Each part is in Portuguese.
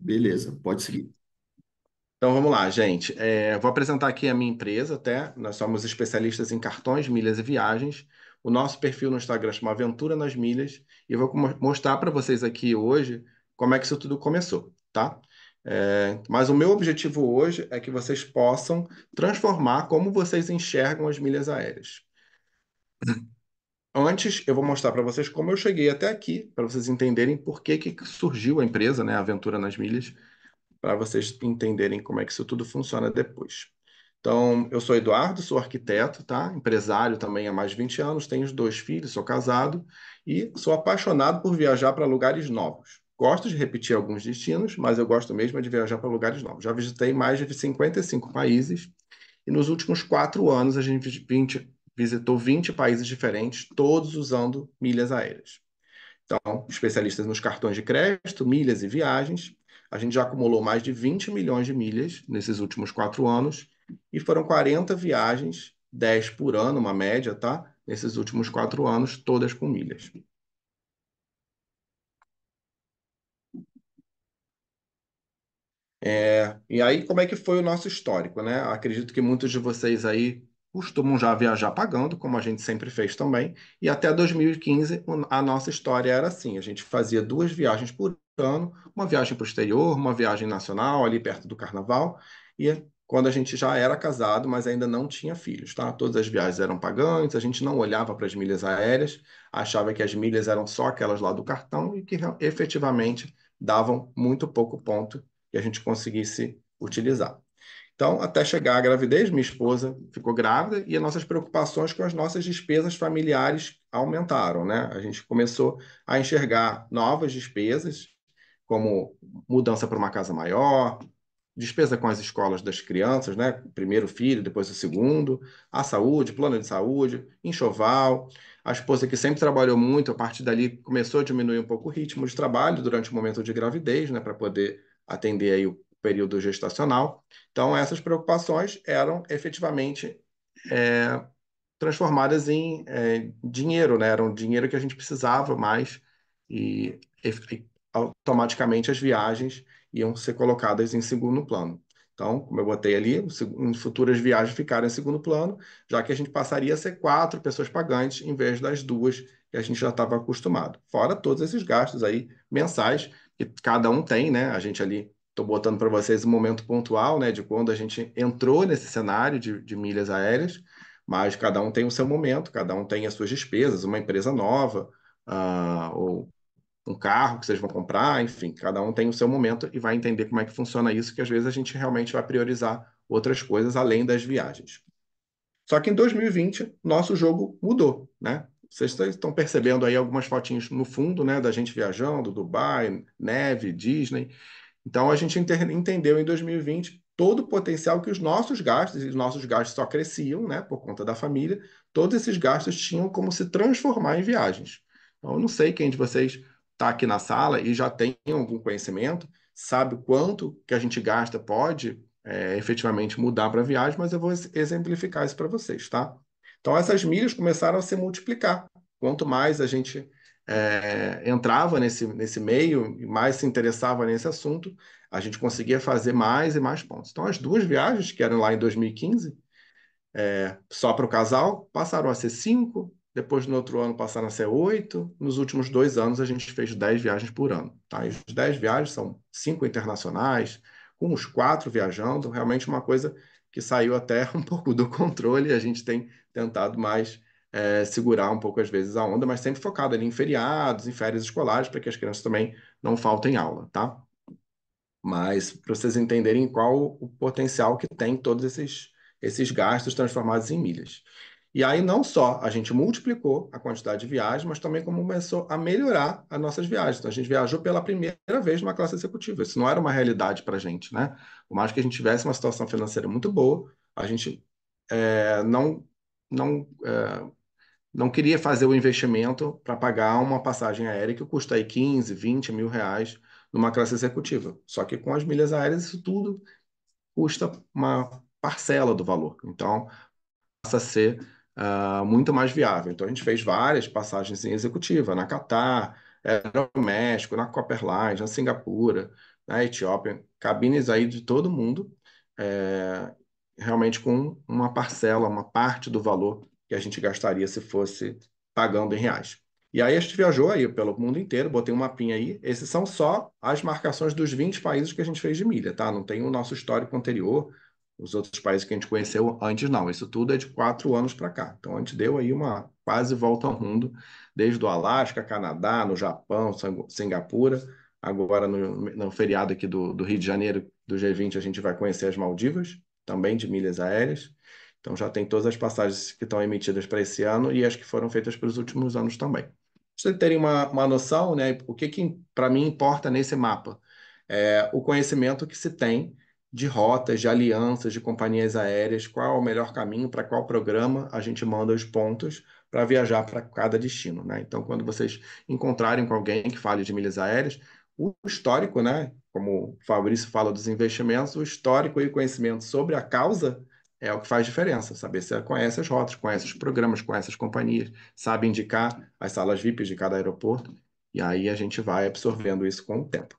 Beleza, pode seguir. Então vamos lá, gente. Vou apresentar aqui a minha empresa, até. Nós somos especialistas em cartões, milhas e viagens. O nosso perfil no Instagram chama Aventura nas Milhas e eu vou mostrar para vocês aqui hoje como é que isso tudo começou, tá? Mas o meu objetivo hoje é que vocês possam transformar como vocês enxergam as milhas aéreas. Antes, eu vou mostrar para vocês como eu cheguei até aqui, para vocês entenderem por que surgiu a empresa, né, Aventura nas Milhas, para vocês entenderem como é que isso tudo funciona depois. Então, eu sou Eduardo, sou arquiteto, tá? Empresário também há mais de 20 anos, tenho dois filhos, sou casado e sou apaixonado por viajar para lugares novos. Gosto de repetir alguns destinos, mas eu gosto mesmo é de viajar para lugares novos. Já visitei mais de 55 países e nos últimos 4 anos a gente visitou 20 países diferentes, todos usando milhas aéreas. Então, especialistas nos cartões de crédito, milhas e viagens. A gente já acumulou mais de 20 milhões de milhas nesses últimos 4 anos e foram 40 viagens, 10 por ano, uma média, tá? Nesses últimos 4 anos, todas com milhas. E aí, como é que foi o nosso histórico, né? Acredito que muitos de vocês aí costumam já viajar pagando, como a gente sempre fez também. E até 2015, a nossa história era assim: a gente fazia 2 viagens por ano, uma viagem para o exterior, uma viagem nacional, ali perto do carnaval, e quando a gente já era casado, mas ainda não tinha filhos, tá? Todas as viagens eram pagantes, a gente não olhava para as milhas aéreas, achava que as milhas eram só aquelas lá do cartão e que efetivamente davam muito pouco ponto que a gente conseguisse utilizar. Então, até chegar à gravidez, minha esposa ficou grávida e as nossas preocupações com as nossas despesas familiares aumentaram, né? A gente começou a enxergar novas despesas, como mudança para uma casa maior, despesa com as escolas das crianças, né? Primeiro filho, depois o segundo, a saúde, plano de saúde, enxoval. A esposa que sempre trabalhou muito, a partir dali começou a diminuir um pouco o ritmo de trabalho durante o momento de gravidez, né? Para poder atender aí o período gestacional. Então, essas preocupações eram efetivamente é, transformadas em dinheiro, né? Era um dinheiro que a gente precisava mais e automaticamente as viagens iam ser colocadas em segundo plano. Então, como eu botei ali, em futuras viagens ficaram em segundo plano, já que a gente passaria a ser 4 pessoas pagantes em vez das 2 que a gente já estava acostumado. Fora todos esses gastos aí mensais que cada um tem, né? A gente ali, estou botando para vocês um momento pontual, né, de quando a gente entrou nesse cenário de milhas aéreas, mas cada um tem o seu momento, cada um tem as suas despesas, uma empresa nova, ou um carro que vocês vão comprar, enfim, cada um tem o seu momento e vai entender como é que funciona isso, que às vezes a gente realmente vai priorizar outras coisas além das viagens. Só que em 2020, nosso jogo mudou, né? Vocês estão percebendo aí algumas fotinhos no fundo, né, da gente viajando, Dubai, neve, Disney. Então, a gente entendeu em 2020 todo o potencial que os nossos gastos, e os nossos gastos só cresciam, né, por conta da família, todos esses gastos tinham como se transformar em viagens. Então, eu não sei quem de vocês está aqui na sala e já tem algum conhecimento, sabe o quanto que a gente gasta pode efetivamente mudar para viagem, mas eu vou exemplificar isso para vocês, tá? Então, essas milhas começaram a se multiplicar. Quanto mais a gente entrava nesse meio e mais se interessava nesse assunto, a gente conseguia fazer mais e mais pontos. Então, as 2 viagens, que eram lá em 2015, só para o casal, passaram a ser 5, depois no outro ano passaram a ser 8, nos últimos 2 anos a gente fez 10 viagens por ano. Tá? E as 10 viagens são 5 internacionais, com os 4 viajando, realmente uma coisa que saiu até um pouco do controle, e a gente tem tentado mais segurar um pouco às vezes a onda, mas sempre focado ali em feriados, em férias escolares, para que as crianças também não faltem aula, tá? Mas para vocês entenderem qual o potencial que tem todos esses gastos transformados em milhas. E aí não só a gente multiplicou a quantidade de viagens, mas também começou a melhorar as nossas viagens. Então a gente viajou pela primeira vez numa classe executiva. Isso não era uma realidade para a gente, né? Por mais que a gente tivesse uma situação financeira muito boa, a gente não, não, não queria fazer o investimento para pagar uma passagem aérea que custa aí 15, 20 mil reais numa classe executiva. Só que com as milhas aéreas isso tudo custa uma parcela do valor. Então passa a ser muito mais viável. Então a gente fez várias passagens em executiva, na Qatar, no México, na Copper Line, na Singapura, na Etiópia, cabines aí de todo mundo, é, realmente com uma parcela, uma parte do valor que a gente gastaria se fosse pagando em reais. E aí a gente viajou aí pelo mundo inteiro, botei um mapinha aí. Esses são só as marcações dos 20 países que a gente fez de milha, tá? Não tem o nosso histórico anterior, os outros países que a gente conheceu antes, não. Isso tudo é de 4 anos para cá. Então a gente deu aí uma quase volta ao mundo, desde o Alasca, Canadá, no Japão, Singapura. Agora, no feriado aqui do Rio de Janeiro, do G20, a gente vai conhecer as Maldivas, também de milhas aéreas. Então já tem todas as passagens que estão emitidas para esse ano e as que foram feitas para os últimos anos também. Pra vocês terem uma noção, né, o que para mim importa nesse mapa? É o conhecimento que se tem de rotas, de alianças, de companhias aéreas, qual é o melhor caminho, para qual programa a gente manda os pontos para viajar para cada destino, né? Então, quando vocês encontrarem com alguém que fale de milhas aéreas, o histórico, né, como o Fabrício fala dos investimentos, o histórico e o conhecimento sobre a causa é o que faz diferença. Saber se você conhece as rotas, conhece os programas, conhece as companhias, sabe indicar as salas VIPs de cada aeroporto, e aí a gente vai absorvendo isso com o tempo.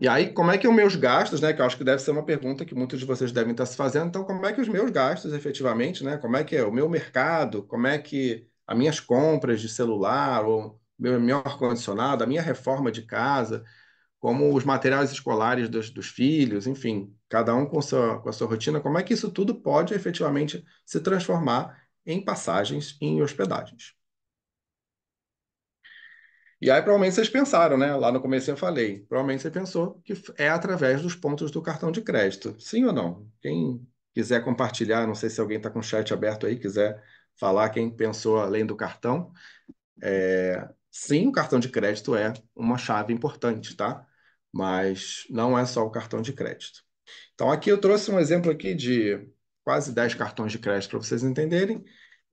E aí, como é que os meus gastos, né? Que eu acho que deve ser uma pergunta que muitos de vocês devem estar se fazendo. Então, como é que os meus gastos, efetivamente, né? Como é que é o meu mercado? Como é que as minhas compras de celular, ou meu ar-condicionado, a minha reforma de casa, como os materiais escolares dos filhos, enfim, cada um com a sua rotina, como é que isso tudo pode efetivamente se transformar em passagens e em hospedagens? E aí, provavelmente vocês pensaram, né? Lá no começo eu falei. Provavelmente você pensou que é através dos pontos do cartão de crédito. Sim ou não? Quem quiser compartilhar, não sei se alguém está com o chat aberto aí, quiser falar quem pensou além do cartão. Sim, o cartão de crédito é uma chave importante, tá? Mas não é só o cartão de crédito. Então, aqui eu trouxe um exemplo aqui de quase 10 cartões de crédito para vocês entenderem.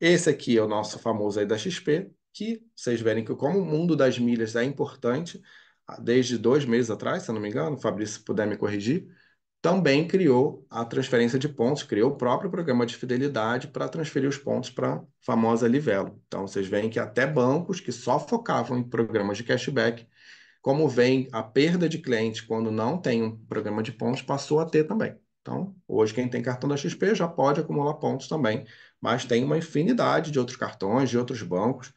Esse aqui é o nosso famoso aí da XP, que vocês verem que como o mundo das milhas é importante, desde 2 meses atrás, se eu não me engano, o Fabrício, se puder me corrigir, também criou a transferência de pontos, criou o próprio programa de fidelidade para transferir os pontos para a famosa Livelo. Então, vocês veem que até bancos que só focavam em programas de cashback, como vem a perda de clientes quando não tem um programa de pontos, passou a ter também. Então, hoje quem tem cartão da XP já pode acumular pontos também, mas tem uma infinidade de outros cartões, de outros bancos,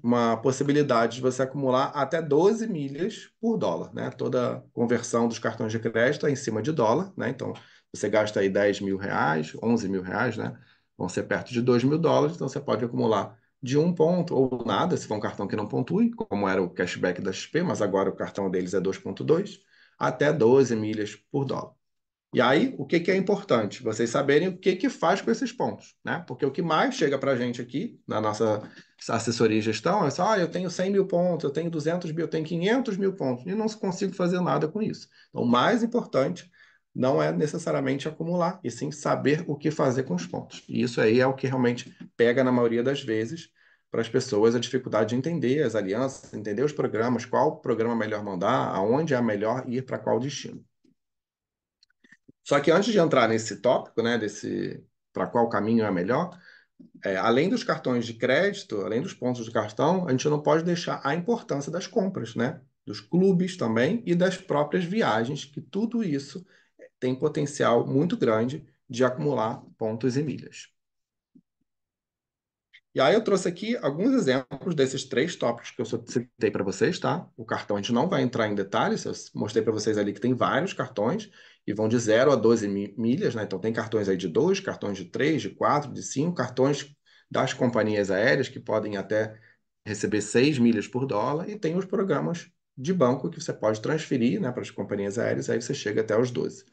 uma possibilidade de você acumular até 12 milhas por dólar, né? Toda conversão dos cartões de crédito é em cima de dólar, né? Então, você gasta aí 10 mil reais, 11 mil reais, né? Vão ser perto de 2 mil dólares, então você pode acumular de um ponto ou nada, se for um cartão que não pontue, como era o cashback da XP, mas agora o cartão deles é 2,2, até 12 milhas por dólar. E aí, o que que é importante? Vocês saberem o que que faz com esses pontos, né? Porque o que mais chega para a gente aqui, na nossa assessoria e gestão, é só, eu tenho 100 mil pontos, eu tenho 200 mil, eu tenho 500 mil pontos, e não consigo fazer nada com isso. Então, o mais importante não é necessariamente acumular, e sim saber o que fazer com os pontos. E isso aí é o que realmente pega, na maioria das vezes, para as pessoas, a dificuldade de entender as alianças, entender os programas, qual programa melhor mandar, aonde é melhor ir para qual destino. Só que antes de entrar nesse tópico, né, desse para qual caminho é melhor, além dos cartões de crédito, além dos pontos de cartão, a gente não pode deixar a importância das compras, né? Dos clubes também e das próprias viagens, que tudo isso tem potencial muito grande de acumular pontos e milhas. E aí eu trouxe aqui alguns exemplos desses 3 tópicos que eu citei para vocês, tá? O cartão a gente não vai entrar em detalhes, eu mostrei para vocês ali que tem vários cartões e vão de 0 a 12 milhas, né? Então tem cartões aí de 2, cartões de 3, de 4, de 5, cartões das companhias aéreas que podem até receber 6 milhas por dólar e tem os programas de banco que você pode transferir, né, para as companhias aéreas, aí você chega até os 12.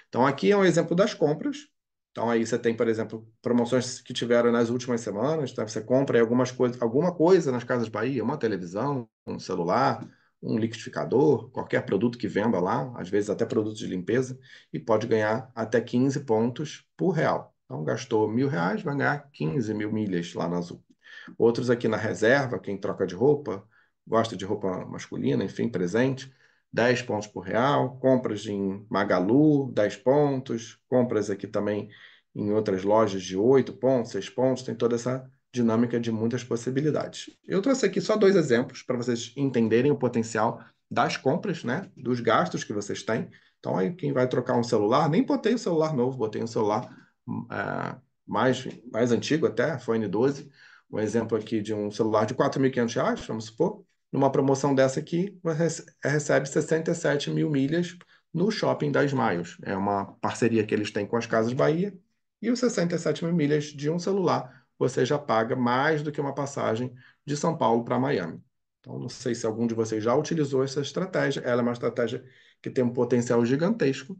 Então, aqui é um exemplo das compras. Então, aí você tem, por exemplo, promoções que tiveram nas últimas semanas. Tá? Você compra aí alguma coisa nas Casas Bahia, uma televisão, um celular, um liquidificador, qualquer produto que venda lá, às vezes até produtos de limpeza, e pode ganhar até 15 pontos por real. Então, gastou R$ 1.000, vai ganhar 15 mil milhas lá na Azul. Outros aqui na reserva, quem troca de roupa, gosta de roupa masculina, enfim, presente, 10 pontos por real. Compras em Magalu, 10 pontos. Compras aqui também em outras lojas de 8 pontos, 6 pontos, tem toda essa dinâmica de muitas possibilidades. Eu trouxe aqui só dois exemplos para vocês entenderem o potencial das compras, né? Dos gastos que vocês têm. Então, aí quem vai trocar um celular, nem botei o celular novo, botei um celular é, mais antigo até, iPhone 12. Um exemplo aqui de um celular de R$ 4.500, vamos supor. Numa promoção dessa aqui, você recebe 67 mil milhas no Shopping das Maios. É uma parceria que eles têm com as Casas Bahia. E os 67 mil milhas de um celular, você já paga mais do que uma passagem de São Paulo para Miami. Então, não sei se algum de vocês já utilizou essa estratégia. Ela é uma estratégia que tem um potencial gigantesco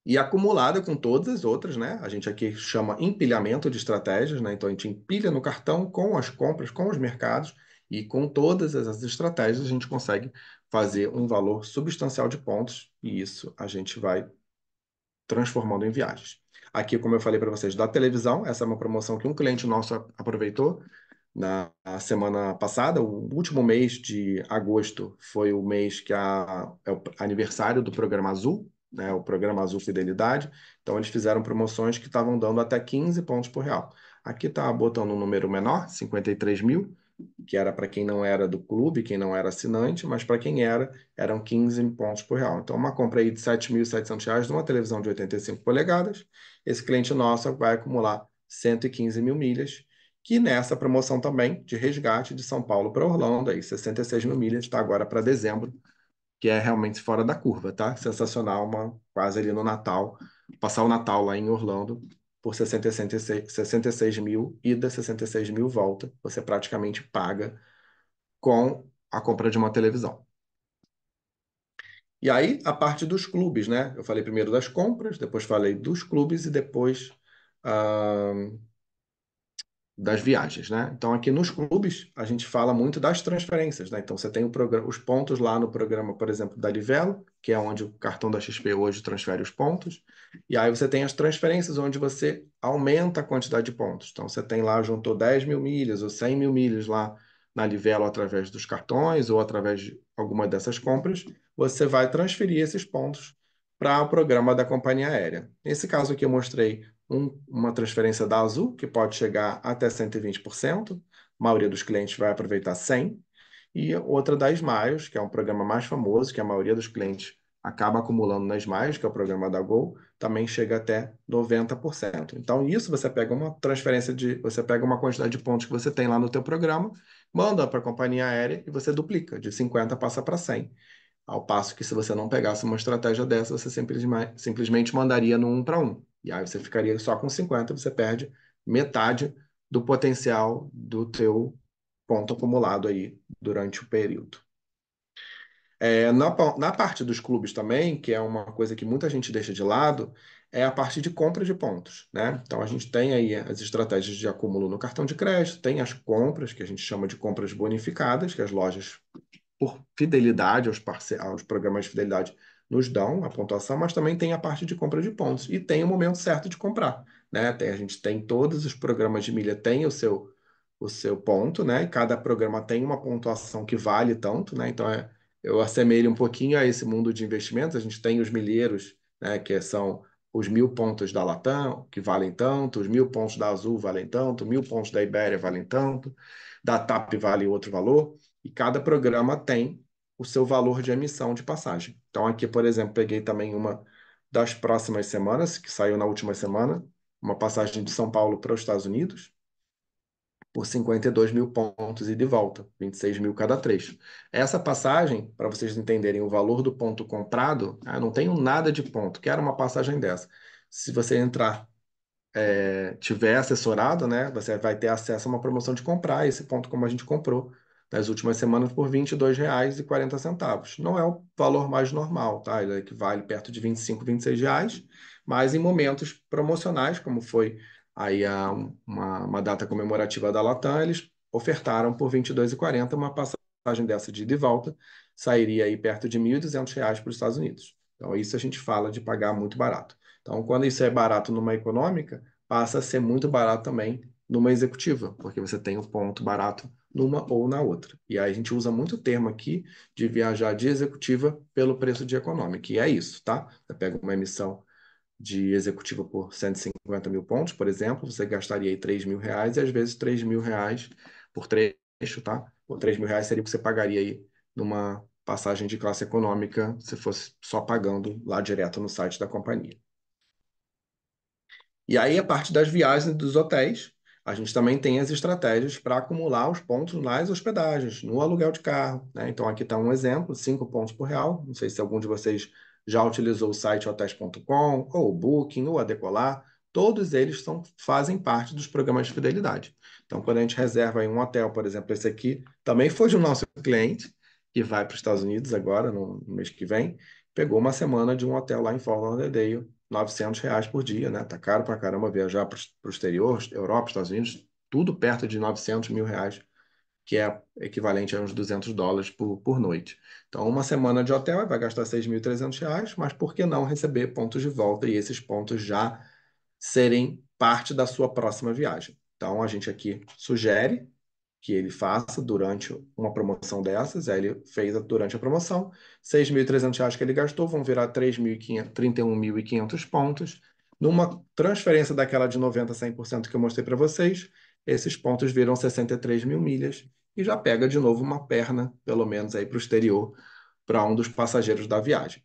e acumulada com todas as outras, né? A gente aqui chama empilhamento de estratégias, né? Então a gente empilha no cartão com as compras, com os mercados e com todas essas estratégias a gente consegue fazer um valor substancial de pontos e isso a gente vai transformando em viagens. Aqui, como eu falei para vocês, da televisão, essa é uma promoção que um cliente nosso aproveitou na semana passada. O último mês de agosto foi o mês que é o aniversário do Programa Azul, né, o Programa Azul Fidelidade. Então, eles fizeram promoções que estavam dando até 15 pontos por real. Aqui está botando um número menor, 53 mil, que era para quem não era do clube, quem não era assinante, mas para quem era, eram 15 pontos por real. Então, uma compra aí de R$ 7.700 numa televisão de 85 polegadas, esse cliente nosso vai acumular 115 mil milhas, que nessa promoção também de resgate de São Paulo para Orlando, aí 66 mil milhas, está agora para dezembro, que é realmente fora da curva, tá? Sensacional, quase ali no Natal, passar o Natal lá em Orlando por 66 mil, ida 66 mil volta, você praticamente paga com a compra de uma televisão. E aí, a parte dos clubes, né? Eu falei primeiro das compras, depois falei dos clubes e depois ah, das viagens, né? Então, aqui nos clubes, a gente fala muito das transferências, né? Então, você tem os pontos lá no programa, por exemplo, da Livelo, que é onde o cartão da XP hoje transfere os pontos. E aí você tem as transferências, onde você aumenta a quantidade de pontos. Então, você tem lá, juntou 10 mil milhas ou 100 mil milhas lá na Livelo através dos cartões ou através de alguma dessas compras, você vai transferir esses pontos para o programa da companhia aérea. Nesse caso aqui, eu mostrei uma transferência da Azul, que pode chegar até 120%, a maioria dos clientes vai aproveitar 100%, e outra da Smiles, que é um programa mais famoso, que a maioria dos clientes acaba acumulando na Smiles, que é o programa da Gol, também chega até 90%. Então, isso você pega uma transferência você pega uma quantidade de pontos que você tem lá no teu programa, manda para a companhia aérea e você duplica, de 50 passa para 100. Ao passo que se você não pegasse uma estratégia dessa, você simplesmente mandaria no 1 para 1. E aí você ficaria só com 50, você perde metade do potencial do teu ponto acumulado aí durante o período. Na parte dos clubes também, que é uma coisa que muita gente deixa de lado, é a parte de compra de pontos, né? Então a gente tem aí as estratégias de acúmulo no cartão de crédito, tem as compras, que a gente chama de compras bonificadas, que as lojas por fidelidade aos programas de fidelidade nos dão a pontuação, mas também tem a parte de compra de pontos e tem o momento certo de comprar, né? A gente tem todos os programas de milha tem o seu ponto, né? E cada programa tem uma pontuação que vale tanto, né? Então eu assemelho um pouquinho a esse mundo de investimentos. A gente tem os milheiros, né? Que são os 1.000 pontos da Latam, que valem tanto, os 1.000 pontos da Azul valem tanto, 1.000 pontos da Ibéria valem tanto, da TAP vale outro valor. E cada programa tem o seu valor de emissão de passagem. Então, aqui, por exemplo, peguei também uma das próximas semanas, que saiu na última semana, uma passagem de São Paulo para os Estados Unidos, por 52 mil pontos e de volta, 26 mil cada trecho. Essa passagem, para vocês entenderem o valor do ponto comprado, não tenho nada de ponto, quero uma passagem dessa. Se você entrar tiver assessorado, né, você vai ter acesso a uma promoção de comprar esse ponto como a gente comprou nas últimas semanas por R$ 22,40. Não é o valor mais normal, tá? Ele equivale perto de 25, R$ 26, mas em momentos promocionais, como foi aí uma data comemorativa da Latam, eles ofertaram por R$ 22,40 uma passagem dessa de ida e volta, sairia aí perto de R$ 1.200 para os Estados Unidos. Então, isso a gente fala de pagar muito barato. Então, quando isso é barato numa econômica, passa a ser muito barato também numa executiva, porque você tem o ponto barato numa ou na outra. E aí a gente usa muito o termo aqui de viajar de executiva pelo preço de econômica. E é isso, tá? Você pega uma emissão de executivo por 150 mil pontos, por exemplo, você gastaria aí R$ 3.000 e às vezes R$ 3.000 por trecho, tá? Por R$ 3.000 seria o que você pagaria aí numa passagem de classe econômica se fosse só pagando lá direto no site da companhia. E aí, a parte das viagens e dos hotéis, a gente também tem as estratégias para acumular os pontos nas hospedagens, no aluguel de carro, né? Então, aqui está um exemplo, 5 pontos por real. Não sei se algum de vocês já utilizou o site hotéis.com, ou o Booking, ou a Decolar. Todos eles fazem parte dos programas de fidelidade. Então, quando a gente reserva em um hotel, por exemplo, esse aqui, também foi de um nosso cliente, que vai para os Estados Unidos agora, no mês que vem, pegou uma semana de um hotel lá em Fort Lauderdale, R$ 900 por dia, né? Tá caro pra caramba viajar para o exterior, Europa, Estados Unidos, tudo perto de 900 mil reais, que é equivalente a uns US$ 200 por noite. Então, uma semana de hotel vai gastar R$ 6.300, mas por que não receber pontos de volta e esses pontos já serem parte da sua próxima viagem? Então, a gente aqui sugere que ele faça durante uma promoção dessas. Aí ele fez durante a promoção. R$ 6.300 que ele gastou vão virar 3.500, 31.500 pontos. Numa transferência daquela de 90% a 100% que eu mostrei para vocês, esses pontos viram 63 mil milhas e já pega de novo uma perna, pelo menos aí para o exterior, para um dos passageiros da viagem.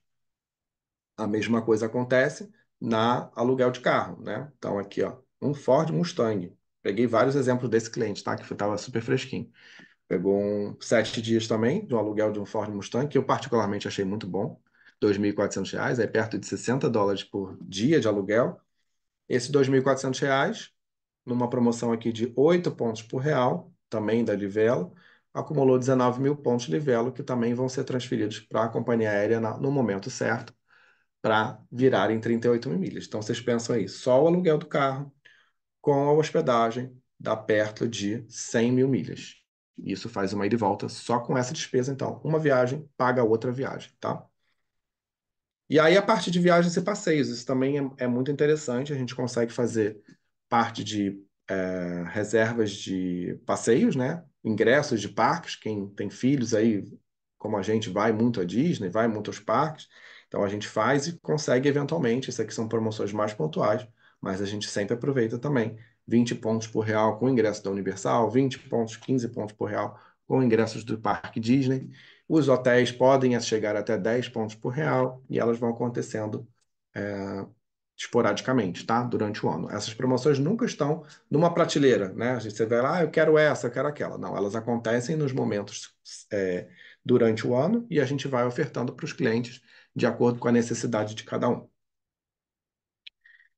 A mesma coisa acontece na aluguel de carro, né? Então aqui, ó, um Ford Mustang. Peguei vários exemplos desse cliente, tá? Que estava super fresquinho. Pegou 7 dias também de um aluguel de um Ford Mustang, que eu particularmente achei muito bom. R$ 2.400, é perto de US$ 60 por dia de aluguel. Esse R$ 2.400, numa promoção aqui de 8 pontos por real, também da Livelo, acumulou 19 mil pontos de Livelo, que também vão ser transferidos para a companhia aérea no momento certo, para virarem 38 mil milhas. Então, vocês pensam aí, só o aluguel do carro com a hospedagem dá perto de 100 mil milhas. Isso faz uma ida e volta só com essa despesa, então. Uma viagem paga a outra viagem, tá? E aí a parte de viagens e passeios, isso também é muito interessante. A gente consegue fazer parte de reservas de passeios, né? Ingressos de parques. Quem tem filhos aí, como a gente, vai muito à Disney, vai muito aos parques. Então a gente faz e consegue eventualmente. Isso aqui são promoções mais pontuais, mas a gente sempre aproveita também. 20 pontos por real com o ingresso da Universal, 20 pontos, 15 pontos por real com ingressos do Parque Disney. Os hotéis podem chegar até 10 pontos por real e elas vão acontecendo é, esporadicamente, tá? Durante o ano. Essas promoções nunca estão numa prateleira, né? A gente, você vai lá, eu quero essa, eu quero aquela. Não, elas acontecem nos momentos durante o ano e a gente vai ofertando para os clientes de acordo com a necessidade de cada um.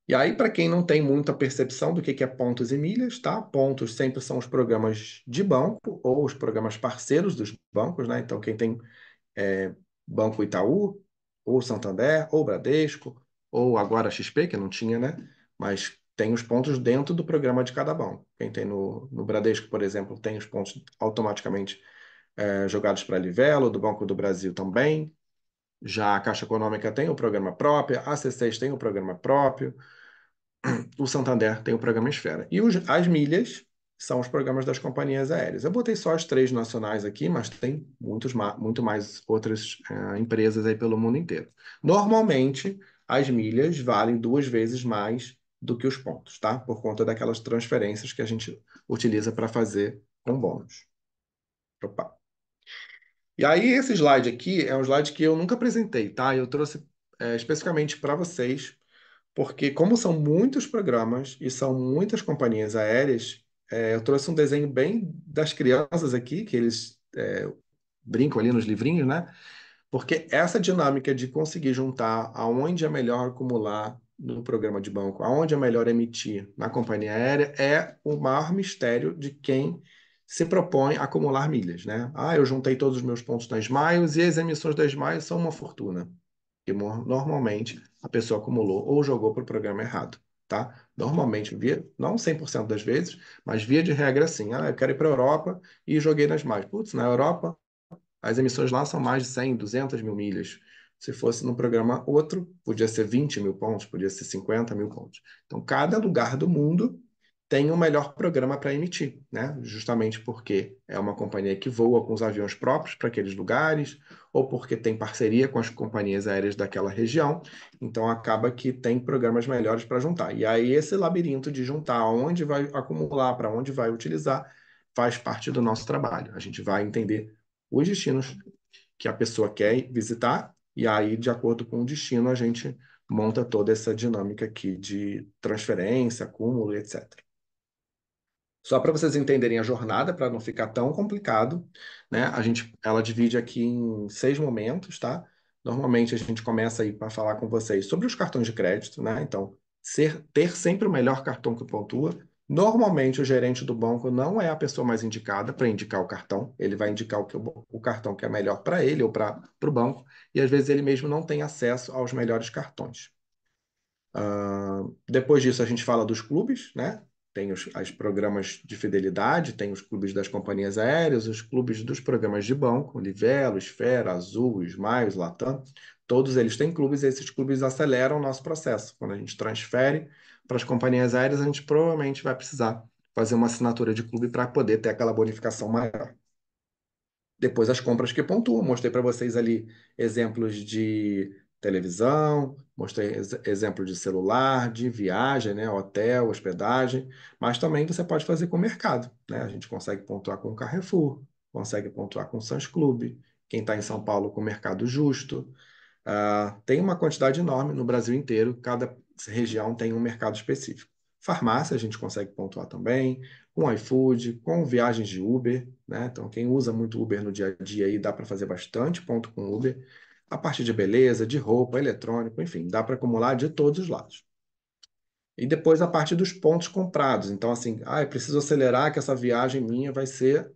E aí, para quem não tem muita percepção do que é pontos e milhas, tá? Pontos sempre são os programas de banco ou os programas parceiros dos bancos, né? Então, quem tem Banco Itaú, ou Santander, ou Bradesco, ou agora XP, que não tinha, né? Mas tem os pontos dentro do programa de cada banco. Quem tem no Bradesco, por exemplo, tem os pontos automaticamente jogados para a Livelo, do Banco do Brasil também. Já a Caixa Econômica tem o programa próprio, a C6 tem o programa próprio, o Santander tem o programa Esfera. E as milhas são os programas das companhias aéreas. Eu botei só as 3 nacionais aqui, mas tem muito mais outras empresas aí pelo mundo inteiro. Normalmente, as milhas valem 2 vezes mais do que os pontos, tá? Por conta daquelas transferências que a gente utiliza para fazer com bônus. Opa. E aí, esse slide aqui é um slide que eu nunca apresentei, tá? Eu trouxe especificamente para vocês porque como são muitos programas e são muitas companhias aéreas, eu trouxe um desenho bem das crianças aqui, que eles brincam ali nos livrinhos, né? Porque essa dinâmica de conseguir juntar aonde é melhor acumular no programa de banco, aonde é melhor emitir na companhia aérea, é o maior mistério de quem se propõe a acumular milhas, né? Ah, eu juntei todos os meus pontos na Smiles e as emissões da Smiles são uma fortuna que normalmente a pessoa acumulou ou jogou para o programa errado, tá? Normalmente, não 100% das vezes, mas via de regra assim, eu quero ir para a Europa e joguei nas mais. Putz, na Europa, as emissões lá são mais de 100, 200 mil milhas. Se fosse num programa outro, podia ser 20 mil pontos, podia ser 50 mil pontos. Então, cada lugar do mundo tem o melhor programa para emitir, né? Justamente porque é uma companhia que voa com os aviões próprios para aqueles lugares, ou porque tem parceria com as companhias aéreas daquela região, então acaba que tem programas melhores para juntar. E aí esse labirinto de juntar onde vai acumular, para onde vai utilizar, faz parte do nosso trabalho. A gente vai entender os destinos que a pessoa quer visitar, e aí, de acordo com o destino, a gente monta toda essa dinâmica aqui de transferência, acúmulo, etc. Só para vocês entenderem a jornada, para não ficar tão complicado, né? Ela divide aqui em 6 momentos, tá? Normalmente a gente começa aí para falar com vocês sobre os cartões de crédito, né? Então, ter sempre o melhor cartão que pontua. Normalmente o gerente do banco não é a pessoa mais indicada para indicar o cartão. Ele vai indicar o cartão que é melhor para ele ou para o banco. E às vezes ele mesmo não tem acesso aos melhores cartões. Depois disso, a gente fala dos clubes, né? Tem os programas de fidelidade, tem os clubes das companhias aéreas, os clubes dos programas de banco, Livelo, Esfera, Azul, Smiles, Latam. Todos eles têm clubes e esses clubes aceleram o nosso processo. Quando a gente transfere para as companhias aéreas, a gente provavelmente vai precisar fazer uma assinatura de clube para poder ter aquela bonificação maior. Depois as compras que pontuam. Mostrei para vocês ali exemplos de televisão, mostrei exemplo de celular, de viagem, né? Hotel, hospedagem, mas também você pode fazer com o mercado, né? A gente consegue pontuar com o Carrefour, consegue pontuar com o Sam's Club, quem está em São Paulo com o Mercado Justo. Tem uma quantidade enorme no Brasil inteiro, cada região tem um mercado específico. Farmácia a gente consegue pontuar também, com iFood, com viagens de Uber, né? Então, quem usa muito Uber no dia a dia aí dá para fazer bastante ponto com Uber. A parte de beleza, de roupa, eletrônico, enfim, dá para acumular de todos os lados. E depois a parte dos pontos comprados. Então, assim, eu preciso acelerar que essa viagem minha vai ser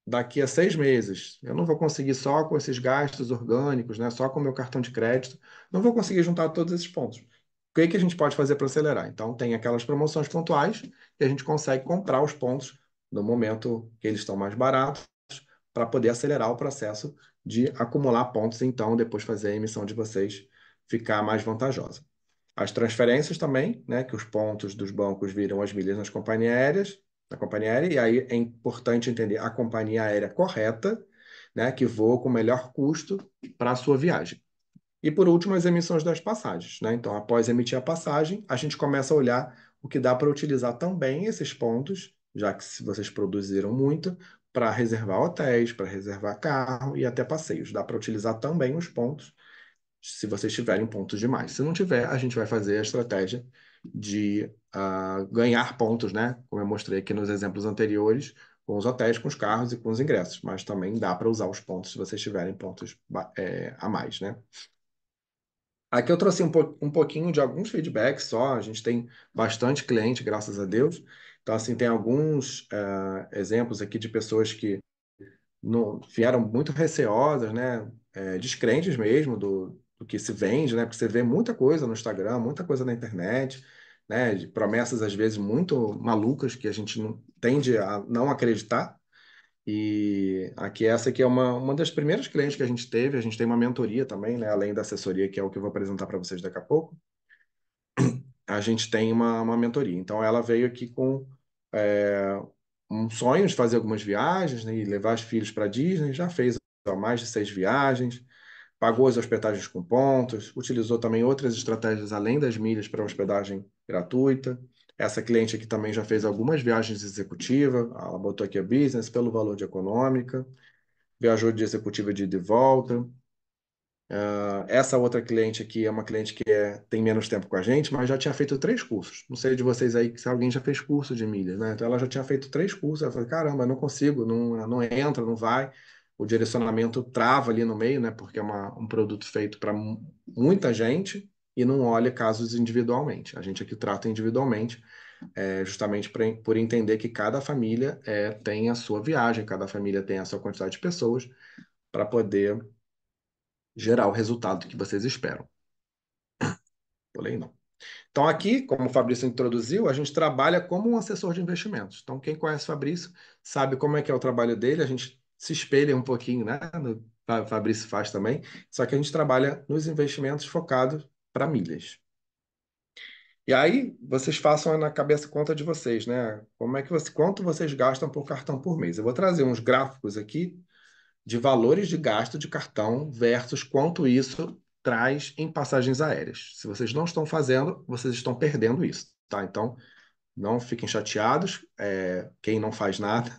daqui a 6 meses. Eu não vou conseguir só com esses gastos orgânicos, né? Só com o meu cartão de crédito. Não vou conseguir juntar todos esses pontos. O que que a gente pode fazer para acelerar? Então, tem aquelas promoções pontuais que a gente consegue comprar os pontos no momento que eles estão mais baratos para poder acelerar o processo de acumular pontos, então, depois fazer a emissão de vocês ficar mais vantajosa. As transferências também, né, que os pontos dos bancos viram as milhas nas companhias aéreas, na companhia aérea, e aí é importante entender a companhia aérea correta, né, que voa com o melhor custo para a sua viagem. E por último, as emissões das passagens, né? Então, após emitir a passagem, a gente começa a olhar o que dá para utilizar também esses pontos, já que se vocês produziram muito, para reservar hotéis, para reservar carro e até passeios. Dá para utilizar também os pontos se vocês tiverem pontos demais. Se não tiver, a gente vai fazer a estratégia de ganhar pontos, né? Como eu mostrei aqui nos exemplos anteriores, com os hotéis, com os carros e com os ingressos. Mas também dá para usar os pontos se vocês tiverem pontos a mais, né? Aqui eu trouxe um pouquinho de alguns feedbacks só. A gente tem bastante cliente, graças a Deus. Então, assim, tem alguns exemplos aqui de pessoas que vieram muito receosas, né? Descrentes mesmo do que se vende, né? Porque você vê muita coisa no Instagram, muita coisa na internet, né? De promessas às vezes muito malucas que a gente não, tende a não acreditar. E essa aqui é uma das primeiras clientes que a gente teve. A gente tem uma mentoria também, né? Além da assessoria, que é o que eu vou apresentar para vocês daqui a pouco. A gente tem uma mentoria. Então, ela veio aqui com é, um sonho de fazer algumas viagens, né, e levar os filhos para Disney. Já fez mais de 6 viagens, pagou as hospedagens com pontos, utilizou também outras estratégias além das milhas para hospedagem gratuita. Essa cliente aqui também já fez algumas viagens executivas. Ela botou aqui a business pelo valor de econômica, viajou de executiva de ida e volta. Essa outra cliente aqui é uma cliente que tem menos tempo com a gente, mas já tinha feito 3 cursos. Não sei de vocês aí se alguém já fez curso de milhas, né? Então ela já tinha feito 3 cursos. Ela falou: caramba, não consigo, não entra, não vai. O direcionamento trava ali no meio, né? Porque é um produto feito para muita gente e não olha casos individualmente. A gente aqui trata individualmente, justamente por entender que cada família tem a sua viagem, cada família tem a sua quantidade de pessoas para poder gerar o resultado que vocês esperam. Falei não. Então, aqui, como o Fabrício introduziu, a gente trabalha como um assessor de investimentos. Então, quem conhece o Fabrício sabe como é que é o trabalho dele, a gente se espelha um pouquinho, né? O Fabrício faz também, só que a gente trabalha nos investimentos focados para milhas. E aí, vocês façam na cabeça conta de vocês, né? Como é que quanto vocês gastam por cartão por mês? Eu vou trazer uns gráficos aqui de valores de gasto de cartão versus quanto isso traz em passagens aéreas. Se vocês não estão fazendo, vocês estão perdendo isso, tá? Então, não fiquem chateados. Quem não faz nada,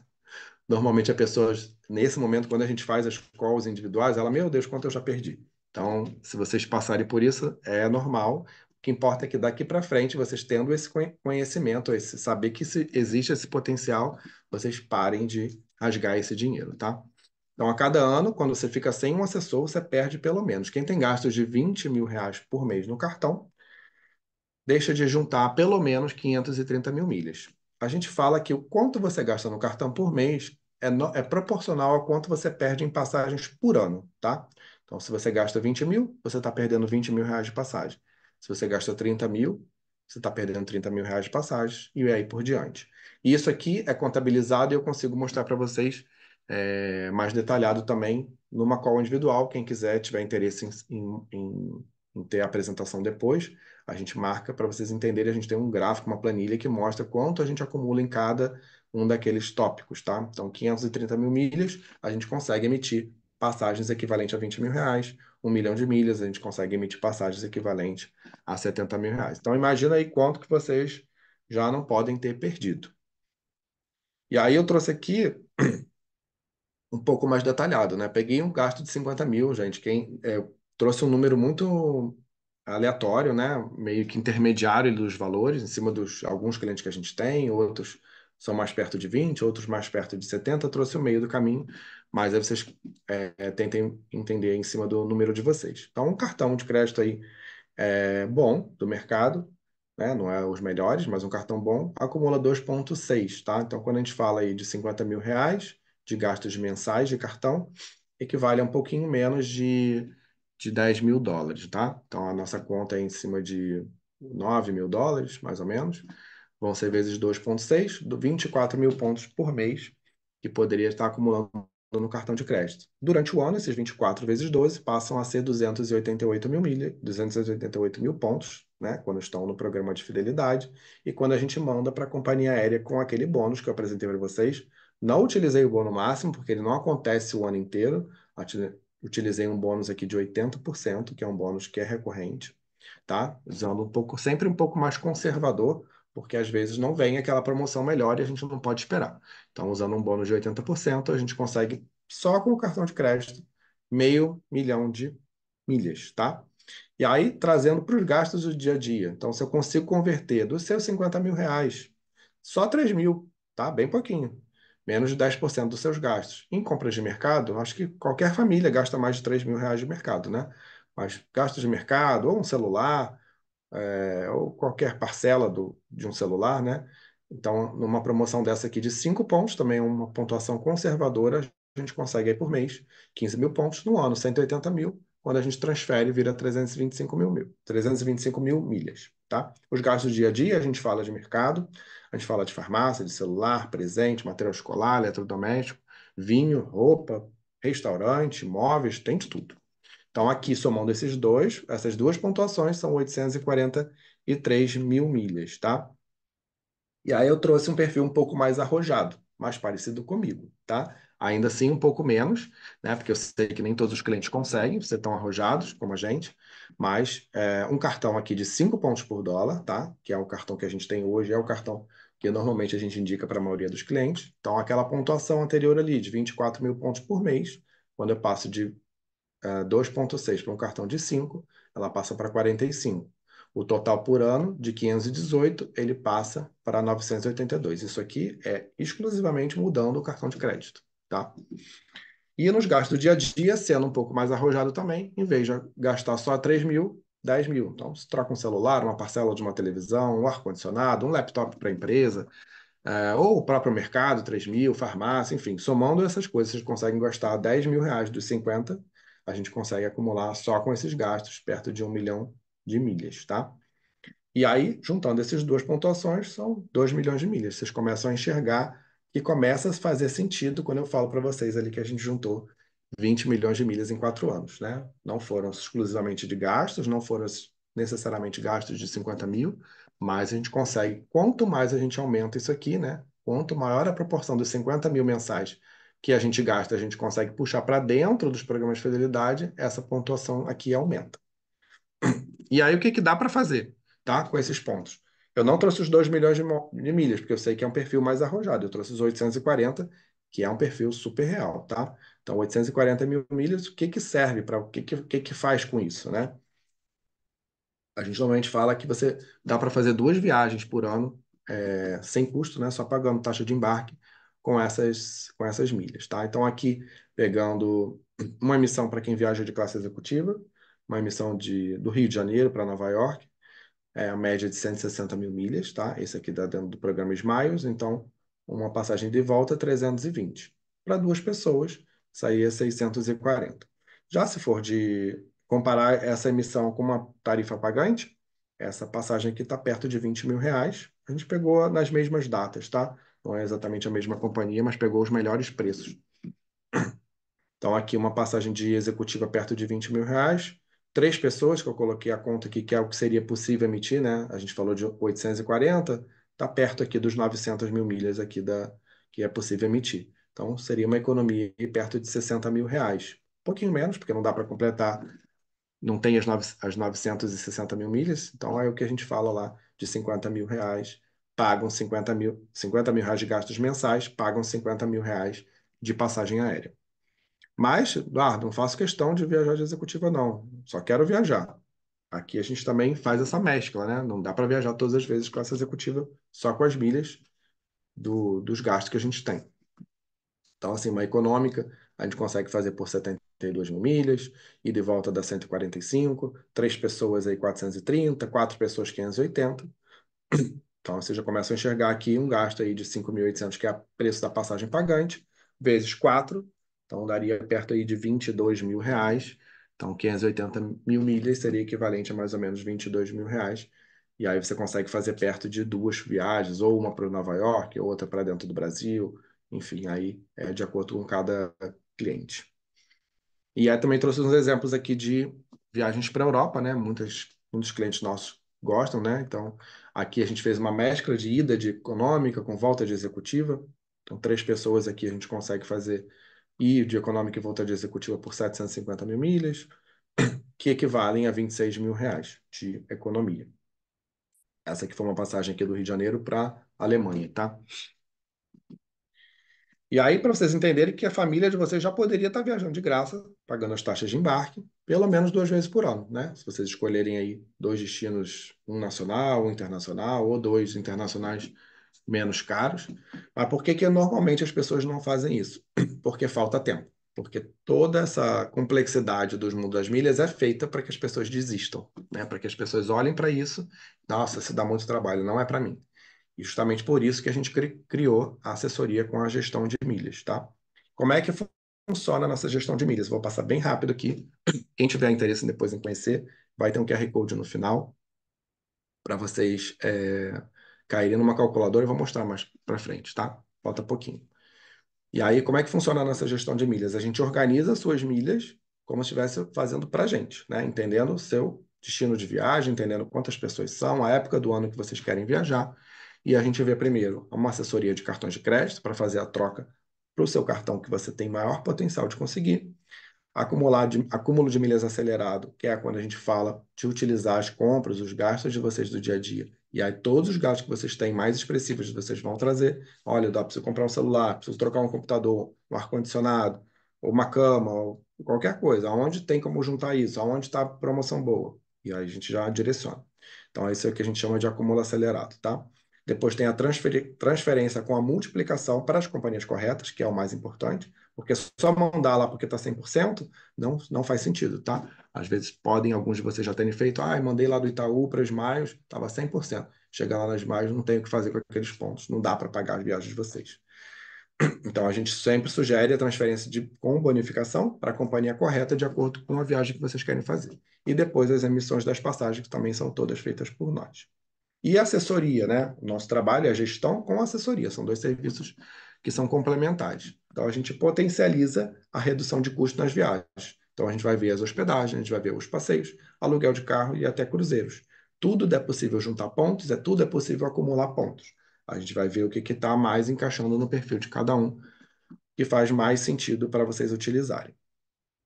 normalmente a pessoa, nesse momento, quando a gente faz as calls individuais, ela, meu Deus, quanto eu já perdi. Então, se vocês passarem por isso, é normal. O que importa é que daqui para frente, vocês tendo esse conhecimento, esse saber que existe esse potencial, vocês parem de rasgar esse dinheiro, tá? Então, a cada ano, quando você fica sem um assessor, você perde pelo menos. Quem tem gastos de 20 mil reais por mês no cartão, deixa de juntar pelo menos 530 mil milhas. A gente fala que o quanto você gasta no cartão por mês é proporcional a quanto você perde em passagens por ano, tá? Então, se você gasta 20 mil, você está perdendo 20 mil reais de passagem. Se você gasta 30 mil, você está perdendo 30 mil reais de passagem e aí por diante. E isso aqui é contabilizado e eu consigo mostrar para vocês mais detalhado também numa call individual. Quem quiser, tiver interesse em ter a apresentação depois, a gente marca para vocês entenderem. A gente tem um gráfico, uma planilha que mostra quanto a gente acumula em cada um daqueles tópicos, tá? Então, 530 mil milhas, a gente consegue emitir passagens equivalentes a 20 mil reais. 1 milhão de milhas, a gente consegue emitir passagens equivalentes a 70 mil reais. Então, imagina aí quanto que vocês já não podem ter perdido. E aí eu trouxe aqui um pouco mais detalhado, né? Peguei um gasto de 50 mil, gente. Trouxe um número muito aleatório, né? Meio que intermediário dos valores, em cima dos alguns clientes que a gente tem, outros são mais perto de 20, outros mais perto de 70. Trouxe o meio do caminho, mas aí vocês tentem entender em cima do número de vocês. Então, um cartão de crédito aí bom do mercado, né? Não é os melhores, mas um cartão bom, acumula 2,6, tá? Então, quando a gente fala aí de 50 mil reais de gastos mensais de cartão, equivale a um pouquinho menos de 10 mil dólares, tá? Então, a nossa conta é em cima de 9 mil dólares, mais ou menos. Vão ser vezes 2,6, 24 mil pontos por mês, que poderia estar acumulando no cartão de crédito. Durante o ano, esses 24 vezes 12 passam a ser 288 mil milhas, 288 mil pontos, né, quando estão no programa de fidelidade, e quando a gente manda para a companhia aérea com aquele bônus que eu apresentei para vocês. Não utilizei o bônus máximo, porque ele não acontece o ano inteiro. Utilizei um bônus aqui de 80%, que é um bônus que é recorrente, tá? Usando sempre um pouco mais conservador, porque às vezes não vem aquela promoção melhor e a gente não pode esperar. Então, usando um bônus de 80%, a gente consegue, só com o cartão de crédito, 500 mil de milhas, tá? E aí, trazendo para os gastos do dia a dia. Então, se eu consigo converter dos seus 50 mil reais, só 3 mil, tá? Bem pouquinho. Menos de 10% dos seus gastos. Em compras de mercado, acho que qualquer família gasta mais de 3 mil reais de mercado, né? Mas gastos de mercado, ou um celular, ou qualquer parcela de um celular, né? Então, numa promoção dessa aqui de 5 pontos, também é uma pontuação conservadora, a gente consegue aí por mês 15 mil pontos no ano, 180 mil. Quando a gente transfere, vira 325 mil milhas, tá? Os gastos do dia a dia, a gente fala de mercado, a gente fala de farmácia, de celular, presente, material escolar, eletrodoméstico, vinho, roupa, restaurante, móveis, tem de tudo. Então, aqui, somando essas duas pontuações, são 843 mil milhas, tá? E aí eu trouxe um perfil um pouco mais arrojado, mais parecido comigo, tá? Ainda assim, um pouco menos, né? Porque eu sei que nem todos os clientes conseguem ser tão arrojados como a gente, mas um cartão aqui de 5 pontos por dólar, tá? Que é o cartão que a gente tem hoje, é o cartão que normalmente a gente indica para a maioria dos clientes. Então, aquela pontuação anterior ali, de 24 mil pontos por mês, quando eu passo de 2,6 para um cartão de 5, ela passa para 45. O total por ano, de 518, ele passa para 982. Isso aqui é exclusivamente mudando o cartão de crédito, tá? E nos gastos do dia a dia, sendo um pouco mais arrojado também, em vez de gastar só 3 mil, 10 mil. Então, você troca um celular, uma parcela de uma televisão, um ar-condicionado, um laptop para a empresa, ou o próprio mercado, 3 mil, farmácia, enfim, somando essas coisas, vocês conseguem gastar 10 mil reais dos 50, a gente consegue acumular só com esses gastos perto de 1 milhão de milhas, tá? E aí, juntando essas duas pontuações, são 2 milhões de milhas. Vocês começam a enxergar e começa a fazer sentido quando eu falo para vocês ali que a gente juntou 20 milhões de milhas em 4 anos, né? Não foram exclusivamente de gastos, não foram necessariamente gastos de 50 mil, mais a gente consegue. Quanto mais a gente aumenta isso aqui, né? Quanto maior a proporção dos 50 mil mensais que a gente gasta, a gente consegue puxar para dentro dos programas de fidelidade, essa pontuação aqui aumenta. E aí, o que que dá para fazer, tá? Com esses pontos. Eu não trouxe os 2 milhões de milhas, porque eu sei que é um perfil mais arrojado. Eu trouxe os 840, que é um perfil super real, tá? Então, 840 mil milhas, o que que serve para o que que faz com isso, né? A gente normalmente fala que você dá para fazer 2 viagens por ano, sem custo, né? Só pagando taxa de embarque com essas milhas, tá? Então, aqui, pegando uma emissão para quem viaja de classe executiva, uma emissão do Rio de Janeiro para Nova York, a média de 160 mil milhas, tá? Esse aqui dá dentro do programa Smiles, então uma passagem de volta 320. Para 2 pessoas, saía 640. Já se for de comparar essa emissão com uma tarifa pagante, essa passagem aqui está perto de 20 mil reais. A gente pegou nas mesmas datas, tá? Não é exatamente a mesma companhia, mas pegou os melhores preços. Então, aqui uma passagem de executiva perto de 20 mil reais. 3 pessoas, que eu coloquei a conta aqui, que é o que seria possível emitir, né? A gente falou de 840, está perto aqui dos 900 mil milhas aqui que é possível emitir. Então, seria uma economia aí perto de 60 mil reais. Um pouquinho menos, porque não dá para completar, não tem as 960 mil milhas. Então, é o que a gente fala lá de 50 mil reais. Pagam 50 mil reais de gastos mensais, pagam 50 mil reais de passagem aérea. Mas, Eduardo, não faço questão de viajar de executiva, não. Só quero viajar. Aqui a gente também faz essa mescla, né? Não dá para viajar todas as vezes classe executiva só com as milhas dos gastos que a gente tem. Então, assim, uma econômica a gente consegue fazer por 72 mil milhas, e de volta dá 145, 3 pessoas aí 430, 4 pessoas 580. Então, você já começa a enxergar aqui um gasto aí de 5.800, que é o preço da passagem pagante, vezes 4. Então, daria perto aí de 22 mil reais. Então, 580 mil milhas seria equivalente a mais ou menos 22 mil reais. E aí você consegue fazer perto de 2 viagens, ou uma para Nova York, ou outra para dentro do Brasil. Enfim, aí é de acordo com cada cliente. E aí também trouxe uns exemplos aqui de viagens para a Europa, né? Muitos clientes nossos gostam, né? Então, aqui a gente fez uma mescla de ida de econômica com volta de executiva. Então, 3 pessoas aqui a gente consegue fazer ir de econômica e volta de executiva por 750 mil milhas, que equivalem a 26 mil reais de economia. Essa aqui foi uma passagem aqui do Rio de Janeiro para Alemanha, tá? E aí, para vocês entenderem que a família de vocês já poderia estar viajando de graça, pagando as taxas de embarque, pelo menos 2 vezes por ano, né? Se vocês escolherem aí 2 destinos, um nacional, um internacional, ou 2 internacionais menos caros. Mas por que que normalmente as pessoas não fazem isso? Porque falta tempo. Porque toda essa complexidade dos mundos das milhas é feita para que as pessoas desistam, né? Para que as pessoas olhem para isso, nossa, se dá muito trabalho, não é para mim. E justamente por isso que a gente criou a assessoria com a gestão de milhas, tá? Como é que funciona a nossa gestão de milhas? Vou passar bem rápido aqui. Quem tiver interesse depois em conhecer, vai ter um QR Code no final para vocês caírem numa calculadora e vou mostrar mais para frente, tá? Falta pouquinho. E aí, como é que funciona a nossa gestão de milhas? A gente organiza suas milhas como se estivesse fazendo para a gente, né? Entendendo o seu destino de viagem, entendendo quantas pessoas são, a época do ano que vocês querem viajar. E a gente vê primeiro uma assessoria de cartões de crédito para fazer a troca para o seu cartão que você tem maior potencial de conseguir. Acúmulo de milhas acelerado, que é quando a gente fala de utilizar as compras, os gastos de vocês do dia a dia. E aí todos os gastos que vocês têm mais expressivos vocês vão trazer. Olha, dá preciso comprar um celular, preciso trocar um computador, um ar-condicionado, ou uma cama, ou qualquer coisa. Aonde tem como juntar isso? Aonde está a promoção boa? E aí a gente já direciona. Então, isso é o que a gente chama de acúmulo acelerado, tá? Depois tem a transferência com a multiplicação para as companhias corretas, que é o mais importante, porque só mandar lá porque está 100% não faz sentido, tá? Às vezes podem alguns de vocês já terem feito, mandei lá do Itaú para Smiles, estava 100%. Chegar lá nas Smiles, não tem o que fazer com aqueles pontos, não dá para pagar as viagens de vocês. Então, a gente sempre sugere a transferência com bonificação para a companhia correta, de acordo com a viagem que vocês querem fazer. E depois as emissões das passagens, que também são todas feitas por nós. E assessoria, né? O nosso trabalho é a gestão com assessoria, são 2 serviços que são complementares. Então, a gente potencializa a redução de custo nas viagens. Então, a gente vai ver as hospedagens, a gente vai ver os passeios, aluguel de carro e até cruzeiros. tudo é possível juntar pontos, tudo é possível acumular pontos. A gente vai ver o que está mais encaixando no perfil de cada um, que faz mais sentido para vocês utilizarem.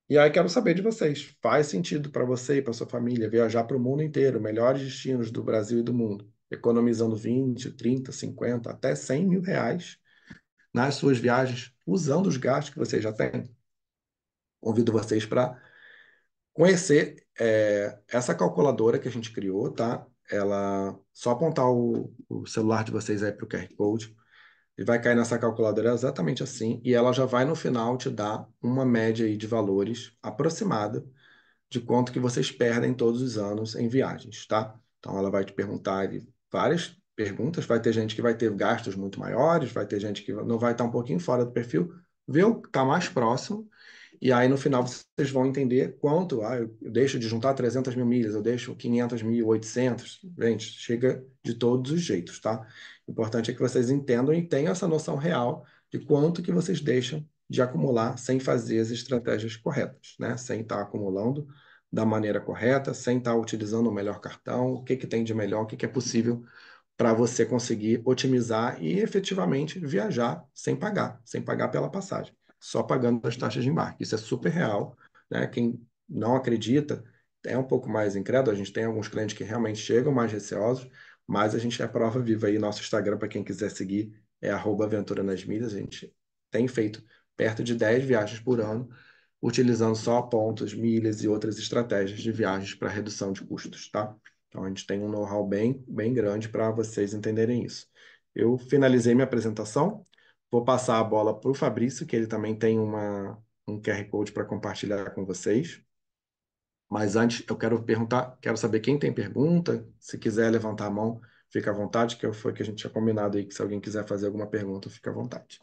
E aí quero saber de vocês, faz sentido para você e para sua família viajar para o mundo inteiro, melhores destinos do Brasil e do mundo, economizando 20, 30, 50, até 100 mil reais nas suas viagens, usando os gastos que vocês já têm? Convido vocês para conhecer essa calculadora que a gente criou, tá? Ela só apontar o celular de vocês aí para o QR Code e vai cair nessa calculadora exatamente assim, e ela já vai no final te dar uma média aí de valores aproximada de quanto que vocês perdem todos os anos em viagens, tá? Então ela vai te perguntar ali várias perguntas, vai ter gente que vai ter gastos muito maiores, vai ter gente que não vai estar um pouquinho fora do perfil, vê o que está mais próximo, e aí no final vocês vão entender quanto, eu deixo de juntar 300 mil milhas, eu deixo 500 mil, 800, gente, chega de todos os jeitos, tá? O importante é que vocês entendam e tenham essa noção real de quanto que vocês deixam de acumular sem fazer as estratégias corretas, né? Sem estar acumulando da maneira correta, sem estar utilizando o melhor cartão, o que que tem de melhor, o que que é possível para você conseguir otimizar e efetivamente viajar sem pagar pela passagem, só pagando as taxas de embarque. Isso é super real, né? Quem não acredita é um pouco mais incrédulo. A gente tem alguns clientes que realmente chegam mais receosos, mas a gente é a prova viva aí. Nosso Instagram, para quem quiser seguir, é @aventura nas milhas. A gente tem feito perto de 10 viagens por ano, utilizando só pontos, milhas e outras estratégias de viagens para redução de custos, tá? Então a gente tem um know-how bem grande para vocês entenderem isso. Eu finalizei minha apresentação, vou passar a bola para o Fabrício, que ele também tem um QR Code para compartilhar com vocês. Mas antes eu quero perguntar, quero saber quem tem pergunta. Se quiser levantar a mão, fica à vontade, que foi que a gente tinha combinado aí, que se alguém quiser fazer alguma pergunta, fica à vontade.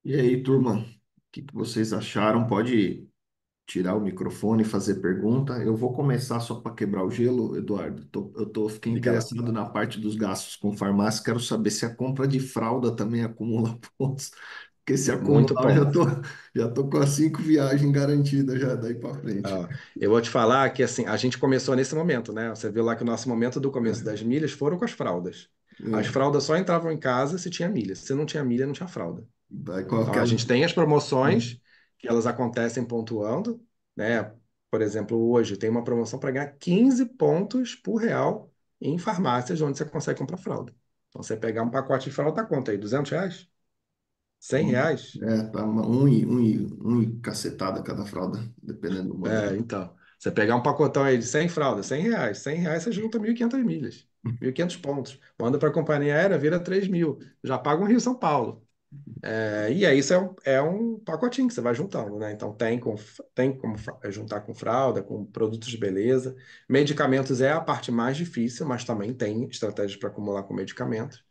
E aí, turma, o que que vocês acharam? Pode tirar o microfone e fazer pergunta. Eu vou começar só para quebrar o gelo, Eduardo. Fiquei Fica lá. interessado na parte dos gastos com farmácia. Quero saber se a compra de fralda também acumula pontos. Porque se Muito acumular, ponto. já tô com as 5 viagens garantidas já daí para frente. Ó, eu vou te falar que assim, a gente começou nesse momento, né? Você viu lá que o nosso momento do começo É, das milhas foram com as fraldas. As é. fraldas só entravam em casa se tinha milha. Se não tinha milha, não tinha fralda. Daí com Então a aquela. gente tem as promoções que elas acontecem pontuando, né? Por exemplo, hoje tem uma promoção para ganhar 15 pontos por real em farmácias onde você consegue comprar fralda. Então você pegar um pacote de fralda, tá quanto aí? R$ 200? R$ 100? Tá um e cacetada cada fralda, dependendo do É, modelo. então. Você pegar um pacotão aí de 100 fraldas, R$ 100. R$ 100 você junta 1.500 milhas, 1.500 pontos. Manda para a companhia aérea, vira 3 mil. Já paga um Rio-São Paulo. E aí isso é um pacotinho que você vai juntando, né? Então tem como juntar com fralda, com produtos de beleza. Medicamentos é a parte mais difícil, mas também tem estratégias para acumular com medicamentos.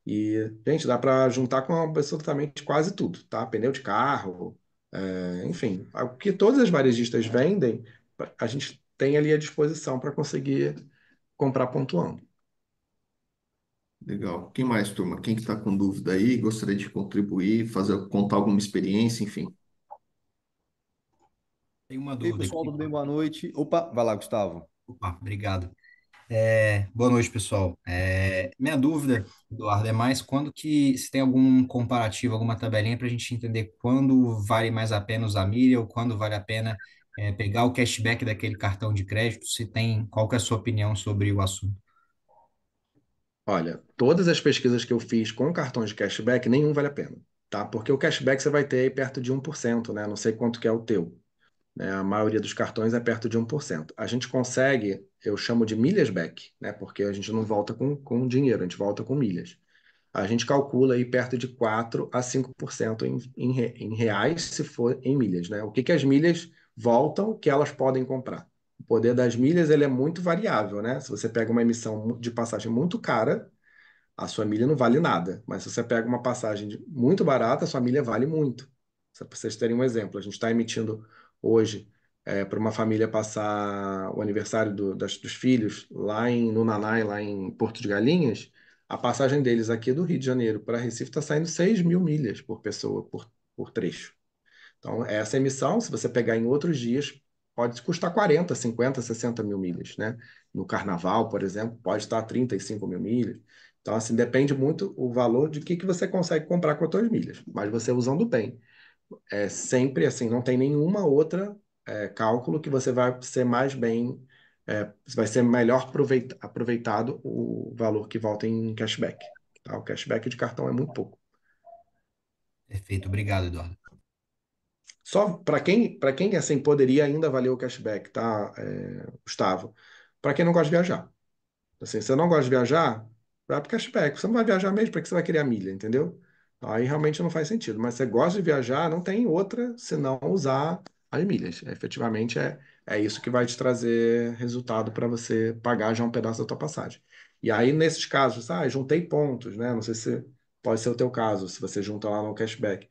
E, gente, dá para juntar com absolutamente quase tudo, tá? Pneu de carro, enfim, o que todas as varejistas vendem, a gente tem ali à disposição para conseguir comprar pontuando. Legal. Quem mais, turma? Quem que está com dúvida aí? Gostaria de contribuir, contar alguma experiência, enfim. Tem uma E aí, dúvida pessoal, aqui. tudo bem? Boa noite. Opa, vai lá, Gustavo. Opa, obrigado. Boa noite, pessoal. Minha dúvida, Eduardo, é mais quando que se tem algum comparativo, alguma tabelinha para a gente entender quando vale mais a pena usar milha ou quando vale a pena pegar o cashback daquele cartão de crédito, se tem, qual que é a sua opinião sobre o assunto? Olha, todas as pesquisas que eu fiz com cartões de cashback, nenhum vale a pena, tá? Porque o cashback você vai ter aí perto de 1%, né? Não sei quanto que é o teu, né? A maioria dos cartões é perto de 1%. A gente consegue, eu chamo de milhas back, né? Porque a gente não volta com dinheiro, a gente volta com milhas. A gente calcula aí perto de 4 a 5% em reais, se for em milhas, né? O que que as milhas voltam que elas podem comprar? O poder das milhas, ele é muito variável, né? Se você pega uma emissão de passagem muito cara, a sua milha não vale nada. Mas se você pega uma passagem muito barata, a sua milha vale muito. Só para vocês terem um exemplo, a gente está emitindo hoje para uma família passar o aniversário dos filhos no Nanai, lá em Porto de Galinhas. A passagem deles aqui do Rio de Janeiro para Recife está saindo 6 mil milhas por pessoa, por trecho. Então, essa emissão, se você pegar em outros dias, pode custar 40, 50, 60 mil milhas, né? No carnaval, por exemplo, pode estar 35 mil milhas. Então, assim, depende muito o valor de que você consegue comprar com as suas milhas. Mas você usando bem. É sempre assim, não tem nenhuma outra cálculo que você vai ser mais bem, vai ser melhor aproveitado o valor que volta em cashback. Tá? O cashback de cartão é muito pouco. Perfeito, obrigado, Eduardo. Só para quem assim poderia ainda valer o cashback, tá, Gustavo? Para quem não gosta de viajar. Assim, você não gosta de viajar, vai para cashback. Você não vai viajar mesmo, para que você vai querer a milha, entendeu? Aí realmente não faz sentido. Mas você gosta de viajar, não tem outra senão usar as milhas. Efetivamente é isso que vai te trazer resultado para você pagar já um pedaço da tua passagem. E aí, nesses casos, juntei pontos, né? Não sei se pode ser o teu caso, se você junta lá no cashback.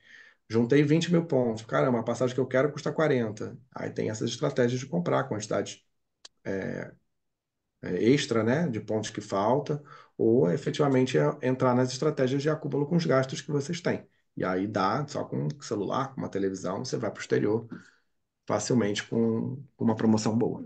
Juntei 20 mil pontos. Caramba, a passagem que eu quero custa 40. Aí tem essas estratégias de comprar quantidade extra, né, de pontos que falta, ou efetivamente entrar nas estratégias de acúmulo com os gastos que vocês têm. E aí dá, só com um celular, com uma televisão, você vai para o exterior facilmente com uma promoção boa.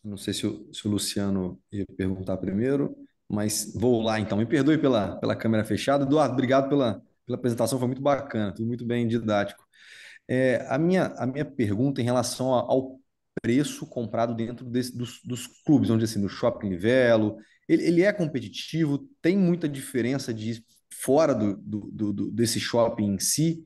Não sei se o Luciano ia perguntar primeiro, mas vou lá então. Me perdoe pela câmera fechada. Eduardo, obrigado pela apresentação, foi muito bacana, tudo muito bem didático. A minha pergunta em relação ao preço comprado dentro dos clubes, onde assim, no Shopping Livelo, ele é competitivo, tem muita diferença de fora desse shopping em si,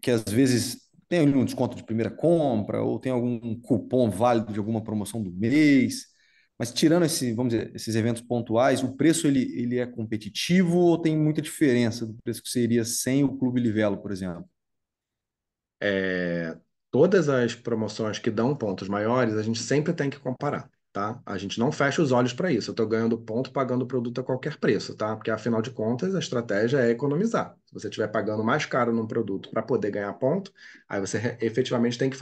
que às vezes tem ali um desconto de primeira compra ou tem algum cupom válido de alguma promoção do mês. Mas tirando vamos dizer, esses eventos pontuais, o preço ele é competitivo ou tem muita diferença do preço que seria sem o Clube Livelo, por exemplo? É, todas as promoções que dão pontos maiores, a gente sempre tem que comparar, tá? A gente não fecha os olhos para isso. Eu estou ganhando ponto pagando o produto a qualquer preço, tá? Porque afinal de contas, a estratégia é economizar. Se você estiver pagando mais caro num produto para poder ganhar ponto, aí você efetivamente tem que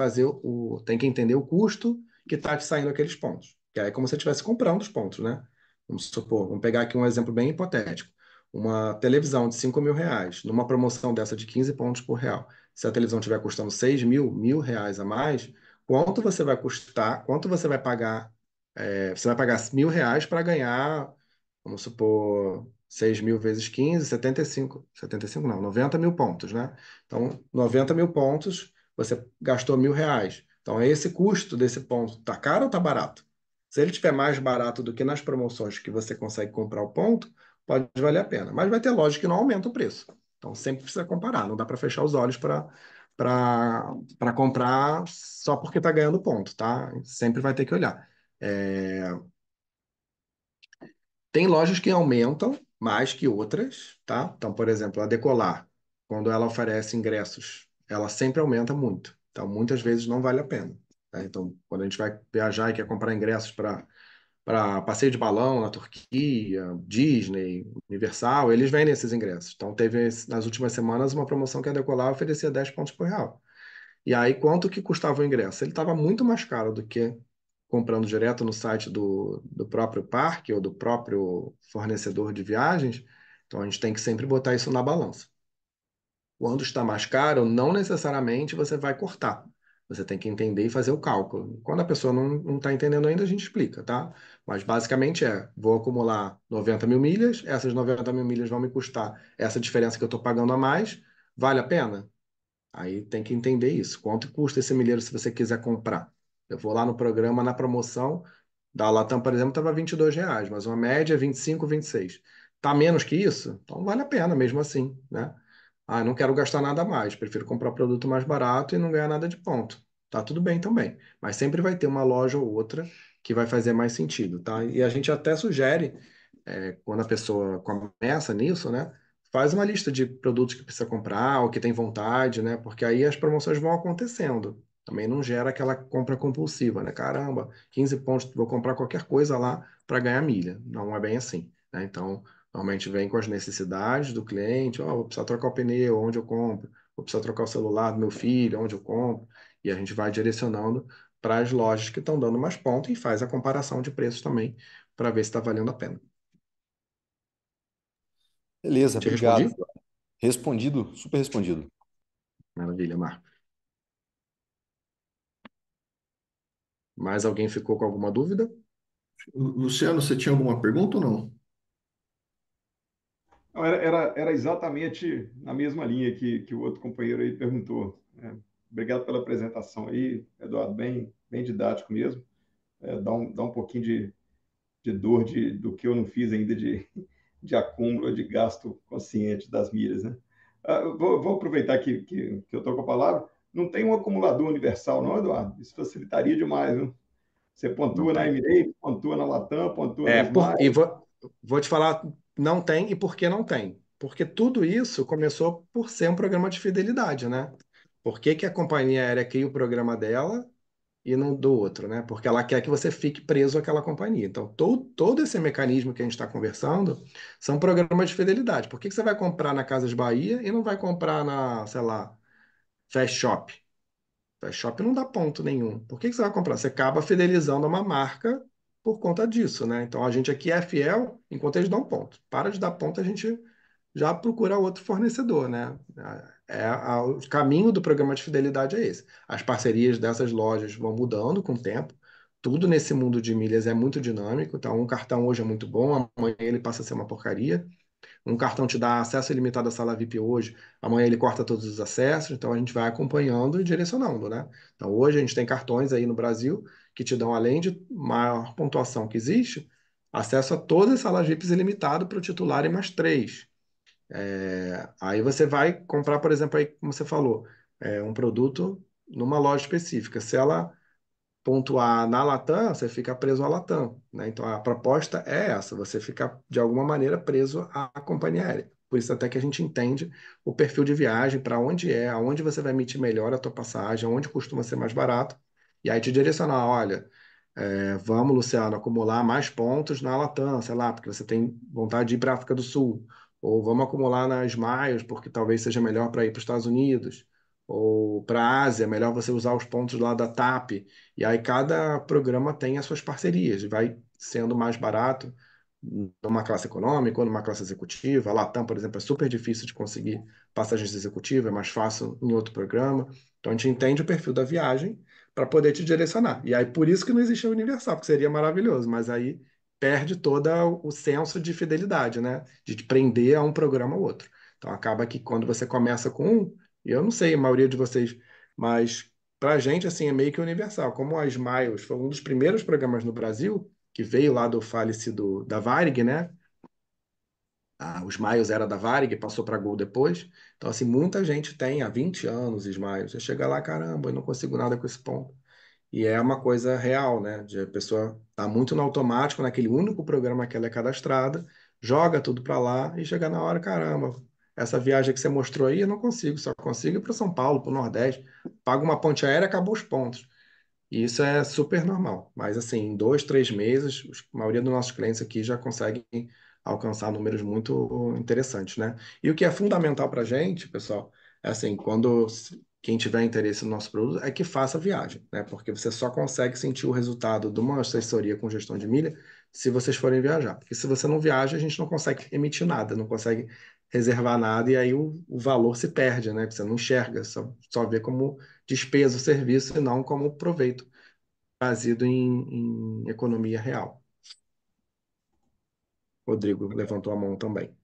tem que entender o custo que está te saindo aqueles pontos. Que aí é como se você estivesse comprando os pontos, né? Vamos supor, vamos pegar aqui um exemplo bem hipotético. Uma televisão de 5 mil reais, numa promoção dessa de 15 pontos por real, se a televisão estiver custando 6 mil reais a mais, quanto você vai custar, quanto você vai pagar? Você vai pagar 1.000 reais para ganhar, vamos supor, 6 mil vezes 15, 75 não, 90 mil pontos, né? Então, 90 mil pontos, você gastou 1.000 reais. Então, esse custo desse ponto, tá caro ou tá barato? Se ele tiver mais barato do que nas promoções que você consegue comprar o ponto, pode valer a pena. Mas vai ter loja que não aumenta o preço. Então sempre precisa comparar, não dá para fechar os olhos para comprar só porque está ganhando ponto, tá? Sempre vai ter que olhar. É, tem lojas que aumentam mais que outras, tá? Então, por exemplo, a Decolar, quando ela oferece ingressos, ela sempre aumenta muito. Então, muitas vezes não vale a pena, tá? Então, quando a gente vai viajar e quer comprar ingressos para passeio de balão na Turquia, Disney, Universal, eles vendem esses ingressos. Então, teve nas últimas semanas uma promoção que a Decolar oferecia 10 pontos por real. E aí, quanto que custava o ingresso? Ele estava muito mais caro do que comprando direto no site do próprio parque ou do próprio fornecedor de viagens. Então, a gente tem que sempre botar isso na balança. Quando está mais caro, não necessariamente você vai cortar. Você tem que entender e fazer o cálculo. Quando a pessoa não está entendendo ainda, a gente explica, tá? Mas basicamente vou acumular 90 mil milhas, essas 90 mil milhas vão me custar essa diferença que eu estou pagando a mais, vale a pena? Aí tem que entender isso. Quanto custa esse milheiro se você quiser comprar? Eu vou lá no programa, na promoção, da Latam, por exemplo, estava 22 reais, mas uma média é 25, 26. Tá menos que isso? Então vale a pena mesmo assim, né? Ah, não quero gastar nada a mais, prefiro comprar produto mais barato e não ganhar nada de ponto. Tá tudo bem também, mas sempre vai ter uma loja ou outra que vai fazer mais sentido, tá? E a gente até sugere, quando a pessoa começa nisso, né? Faz uma lista de produtos que precisa comprar ou que tem vontade, né? Porque aí as promoções vão acontecendo. Também não gera aquela compra compulsiva, né? Caramba, 15 pontos, vou comprar qualquer coisa lá para ganhar milha. Não é bem assim, né? Então, normalmente vem com as necessidades do cliente. Vou precisar trocar o pneu, onde eu compro? Vou precisar trocar o celular do meu filho, onde eu compro? E a gente vai direcionando para as lojas que estão dando mais pontos e faz a comparação de preços também para ver se está valendo a pena. Beleza, Te obrigado. respondi? Respondido, super respondido. Maravilha, Marco. Mais alguém ficou com alguma dúvida? Luciano, você tinha alguma pergunta ou não? Não, era exatamente na mesma linha que o outro companheiro aí perguntou. Obrigado pela apresentação aí, Eduardo, bem didático mesmo. Dá um pouquinho de dor do que eu não fiz ainda de acúmulo, de gasto consciente das milhas, né? Vou aproveitar que eu estou com a palavra. Não tem um acumulador universal, não, Eduardo? Isso facilitaria demais, viu? Você Não pontua na tem. Emirates, pontua na Latam, pontua na É, e Smile. vou te falar, não tem e por que não tem? Porque tudo isso começou por ser um programa de fidelidade, né? Por que que a companhia aérea cria o programa dela e não do outro, né? Porque ela quer que você fique preso àquela companhia. Então, todo esse mecanismo que a gente está conversando são programas de fidelidade. Por que que você vai comprar na Casas Bahia e não vai comprar na, sei lá, Fast Shop? Fast Shop não dá ponto nenhum. Por que que você vai comprar? Você acaba fidelizando uma marca por conta disso, né? Então, a gente aqui é fiel enquanto eles dão ponto. Para de dar ponto, a gente já procura outro fornecedor, né? O caminho do programa de fidelidade é esse. As parcerias dessas lojas vão mudando com o tempo. Tudo nesse mundo de milhas é muito dinâmico. Então, um cartão hoje é muito bom, amanhã ele passa a ser uma porcaria. Um cartão te dá acesso ilimitado à sala VIP hoje, amanhã ele corta todos os acessos, então a gente vai acompanhando e direcionando, né? Então hoje a gente tem cartões aí no Brasil que te dão, além de maior pontuação que existe, acesso a todas as salas VIPs ilimitado para o titular e mais três. Aí você vai comprar, por exemplo, aí, como você falou, um produto numa loja específica. Se ela pontuar na Latam, você fica preso à Latam, né? Então a proposta é essa, você fica de alguma maneira preso à companhia aérea. Por isso até que a gente entende o perfil de viagem, para onde é, aonde você vai emitir melhor a tua passagem, aonde costuma ser mais barato, e aí te direcionar, olha, vamos, Luciano, acumular mais pontos na Latam, sei lá, porque você tem vontade de ir para a África do Sul, ou vamos acumular nas Miles, porque talvez seja melhor para ir para os Estados Unidos, ou para a Ásia, é melhor você usar os pontos lá da TAP. E aí cada programa tem as suas parcerias, vai sendo mais barato numa classe econômica ou numa classe executiva. A Latam, por exemplo, é super difícil de conseguir passagens executivas, é mais fácil em outro programa. Então a gente entende o perfil da viagem para poder te direcionar. E aí por isso que não existe a Universal, porque seria maravilhoso, mas aí perde todo o senso de fidelidade, né? De te prender a um programa ou outro. Então acaba que quando você começa com um, e eu não sei a maioria de vocês, mas para a gente, assim, é meio que universal. Como a Smiles foi um dos primeiros programas no Brasil, que veio lá do falecido da Varig, né? Os Smiles era da Varig, passou para Gol depois. Então, assim, muita gente tem há 20 anos Smiles. Você chega lá, caramba, eu não consigo nada com esse ponto. E é uma coisa real, né? De a pessoa tá muito no automático, naquele único programa que ela é cadastrada, joga tudo para lá e chega na hora, caramba, essa viagem que você mostrou aí eu não consigo, só consigo ir para São Paulo, para o Nordeste. Paga uma ponte aérea, acabou os pontos. E isso é super normal. Mas, assim, em 2, 3 meses, a maioria dos nossos clientes aqui já conseguem alcançar números muito interessantes, né? E o que é fundamental para a gente, pessoal, é assim, quem tiver interesse no nosso produto, é que faça a viagem, né? Porque você só consegue sentir o resultado de uma assessoria com gestão de milha se vocês forem viajar. Porque se você não viaja, a gente não consegue emitir nada, não consegue reservar nada, e aí o valor se perde, né? Você não enxerga, só vê como despesa o serviço e não como proveito trazido em economia real. Rodrigo levantou a mão também.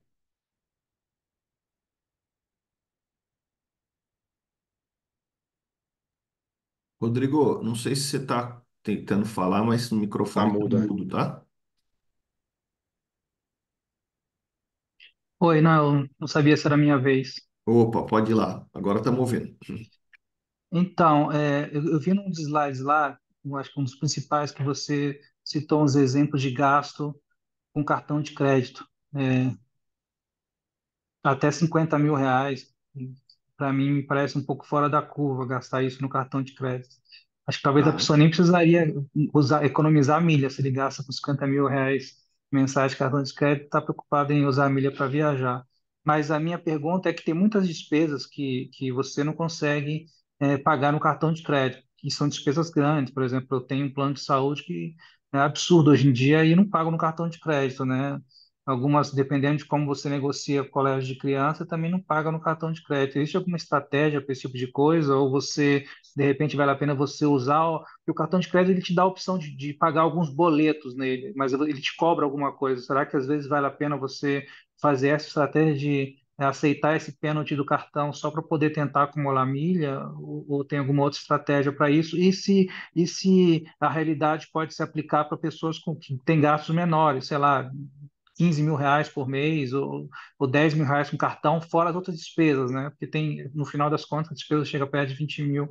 Rodrigo, não sei se você está tentando falar, mas o Tá microfone está mudo, é? mudo, tá? Oi, não, eu não sabia se era a minha vez. Opa, pode ir lá. Agora estamos ouvindo. Então, eu vi num dos slides lá, eu acho que um dos principais, que você citou uns exemplos de gasto com cartão de crédito. É, até R$ 50.000. Para mim, me parece um pouco fora da curva gastar isso no cartão de crédito. Acho que talvez a Tá. pessoa nem precisaria economizar milha se ele gasta com R$ 50.000 mensais de cartão de crédito, está preocupado em usar milha para viajar. Mas a minha pergunta é que tem muitas despesas que você não consegue pagar no cartão de crédito, que são despesas grandes. Por exemplo, eu tenho um plano de saúde que é absurdo hoje em dia e não pago no cartão de crédito, né? algumas, dependendo de como você negocia com o colégio de criança, também não paga no cartão de crédito. Existe alguma estratégia para esse tipo de coisa? Ou você, de repente, vale a pena você usar, porque o cartão de crédito ele te dá a opção de pagar alguns boletos nele, mas ele te cobra alguma coisa. Será que às vezes vale a pena você fazer essa estratégia de aceitar esse pênalti do cartão só para poder tentar acumular milha? Ou tem alguma outra estratégia para isso? E se a realidade pode se aplicar para pessoas que têm gastos menores, sei lá, R$ 15.000 por mês ou R$ 10.000 com cartão, fora as outras despesas, né? Porque tem, no final das contas, a despesa chega perto de 20 mil.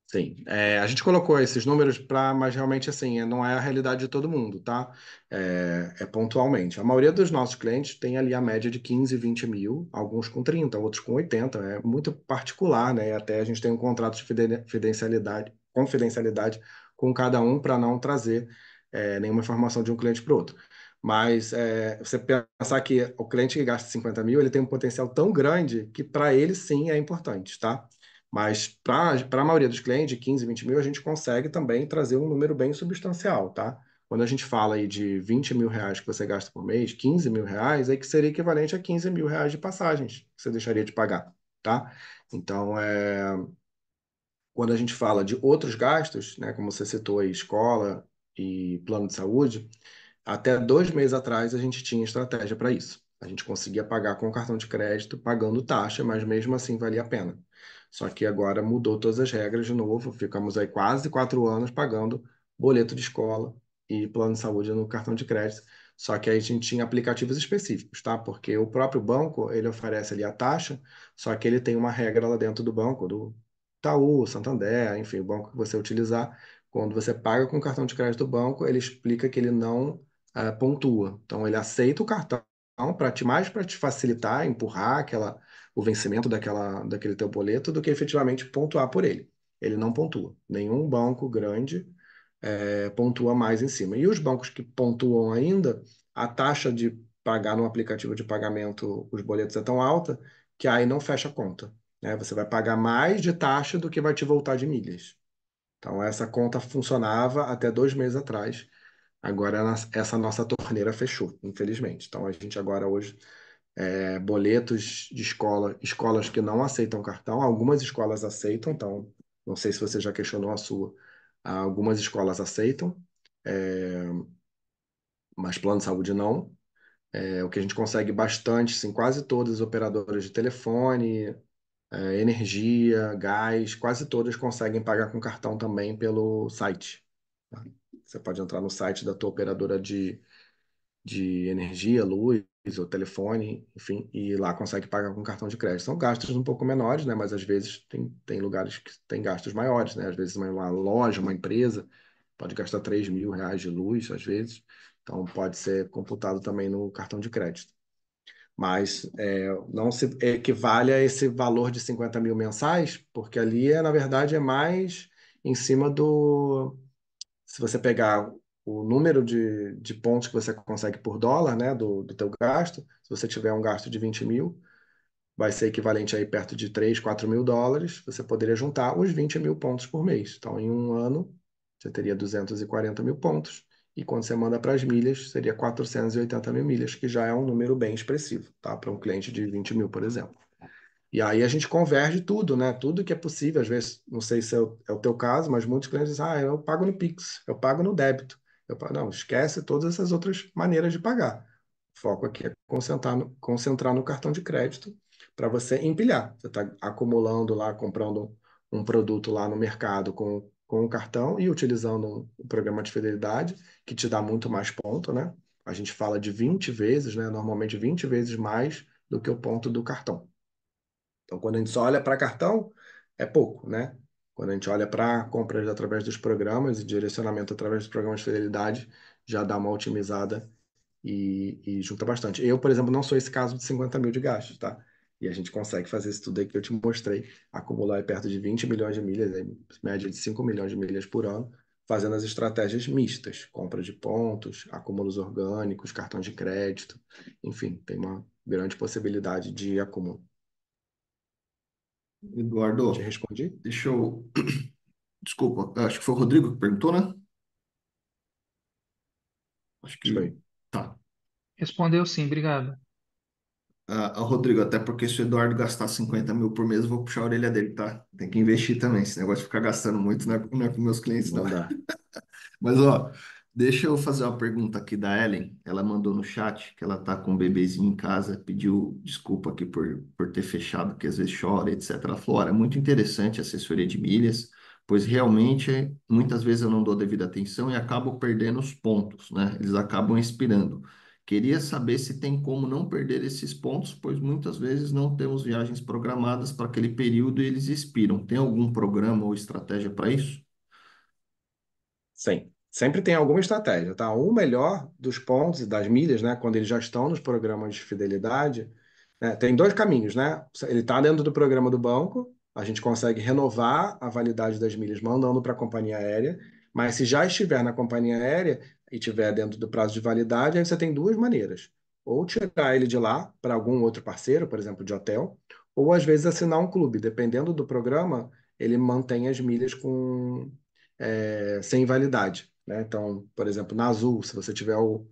Sim, a gente colocou esses números para, mas realmente assim, não é a realidade de todo mundo, tá? É pontualmente. A maioria dos nossos clientes tem ali a média de 15, 20 mil, alguns com 30, outros com 80. É muito particular, né? E até a gente tem um contrato de confidencialidade com cada um para não trazer nenhuma informação de um cliente para o outro. Mas você pensar que o cliente que gasta 50 mil, ele tem um potencial tão grande que para ele sim é importante, tá? Mas para a maioria dos clientes, de 15, 20 mil, a gente consegue também trazer um número bem substancial, tá? Quando a gente fala aí de 20 mil reais que você gasta por mês, 15 mil reais, aí que seria equivalente a 15 mil reais de passagens que você deixaria de pagar, tá? Então, quando a gente fala de outros gastos, né, como você citou aí, escola e plano de saúde, até 2 meses atrás a gente tinha estratégia para isso. A gente conseguia pagar com o cartão de crédito, pagando taxa, mas mesmo assim valia a pena. Só que agora mudou todas as regras de novo, ficamos aí quase 4 anos pagando boleto de escola e plano de saúde no cartão de crédito. Só que aí a gente tinha aplicativos específicos, tá? Porque o próprio banco, ele oferece ali a taxa, só que ele tem uma regra lá dentro do banco, do Itaú, Santander, enfim, o banco que você utilizar. Quando você paga com o cartão de crédito do banco, ele explica que ele não pontua. Então, ele aceita o cartão mais para te facilitar, empurrar o vencimento daquele teu boleto do que efetivamente pontuar por ele. Ele não pontua. Nenhum banco grande pontua mais em cima. E os bancos que pontuam ainda, a taxa de pagar no aplicativo de pagamento os boletos é tão alta que aí não fecha a conta, né? Você vai pagar mais de taxa do que vai te voltar de milhas. Então, essa conta funcionava até 2 meses atrás. Agora, essa nossa torneira fechou, infelizmente. Então, a gente agora hoje, boletos de escolas que não aceitam cartão, algumas escolas aceitam, então, não sei se você já questionou a sua. Algumas escolas aceitam, é, mas plano de saúde não. O que a gente consegue bastante, sim, quase todas as operadoras de telefone, energia, gás, quase todas conseguem pagar com cartão também pelo site. Tá? Você pode entrar no site da tua operadora de energia, luz ou telefone, enfim, e lá consegue pagar com cartão de crédito. São gastos um pouco menores, né? Mas às vezes tem lugares que tem gastos maiores, né? Às vezes uma loja, uma empresa pode gastar 3 mil reais de luz, às vezes. Então pode ser computado também no cartão de crédito. Mas não se equivale a esse valor de 50 mil mensais, porque ali, na verdade, é mais em cima do. Se você pegar o número de pontos que você consegue por dólar, né, do teu gasto, se você tiver um gasto de 20 mil, vai ser equivalente aí perto de 3, 4 mil dólares, você poderia juntar os 20 mil pontos por mês. Então, em um ano, você teria 240 mil pontos. E quando você manda para as milhas, seria 480 mil milhas, que já é um número bem expressivo, tá? Para um cliente de 20 mil, por exemplo. E aí a gente converge tudo, né? Tudo que é possível. Às vezes, não sei se é o teu caso, mas muitos clientes dizem, eu pago no Pix, eu pago no débito. Não, esquece todas essas outras maneiras de pagar. O foco aqui é concentrar no cartão de crédito para você empilhar. Você está acumulando lá, comprando um produto lá no mercado com o cartão e utilizando um programa de fidelidade que te dá muito mais ponto, né? A gente fala de 20 vezes, né? Normalmente 20 vezes mais do que o ponto do cartão. Então, quando a gente só olha para cartão, é pouco, né? Quando a gente olha para compras através dos programas e direcionamento através dos programas de fidelidade, já dá uma otimizada e junta bastante. Eu, por exemplo, não sou esse caso de 50 mil de gastos, tá? E a gente consegue fazer isso tudo aí que eu te mostrei, acumular aí perto de 20 milhões de milhas, aí, média de 5 milhões de milhas por ano, fazendo as estratégias mistas, compra de pontos, acúmulos orgânicos, cartão de crédito, enfim, tem uma grande possibilidade de acúmulo. Te Eduardo, respondi? deixa eu. Desculpa, acho que foi o Rodrigo que perguntou, né? Acho Acho que que. foi. Tá. Respondeu sim, obrigado. Rodrigo, até porque se o Eduardo gastar 50 mil por mês, eu vou puxar a orelha dele, tá? Tem que investir também. Esse negócio de ficar gastando muito não é com meus clientes, não. Não dá. Mas, ó, deixa eu fazer uma pergunta aqui da Ellen. Ela mandou no chat que ela tá com um bebezinho em casa, pediu desculpa aqui por ter fechado, que às vezes chora, etc. Ela falou: olha, é muito interessante a assessoria de milhas, pois realmente muitas vezes eu não dou devida atenção e acabo perdendo os pontos, né? Eles acabam expirando. Queria saber se tem como não perder esses pontos, pois muitas vezes não temos viagens programadas para aquele período e eles expiram. Tem algum programa ou estratégia para isso? Sim, sempre tem alguma estratégia, tá? O melhor dos pontos e das milhas, né, quando eles já estão nos programas de fidelidade, né, tem dois caminhos, né? Ele está dentro do programa do banco, a gente consegue renovar a validade das milhas mandando para a companhia aérea, mas se já estiver na companhia aérea e estiver dentro do prazo de validade, aí você tem duas maneiras. Ou tirar ele de lá para algum outro parceiro, por exemplo, de hotel, ou às vezes assinar um clube. Dependendo do programa, ele mantém as milhas com sem validade, né? Então, por exemplo, na Azul, se você tiver o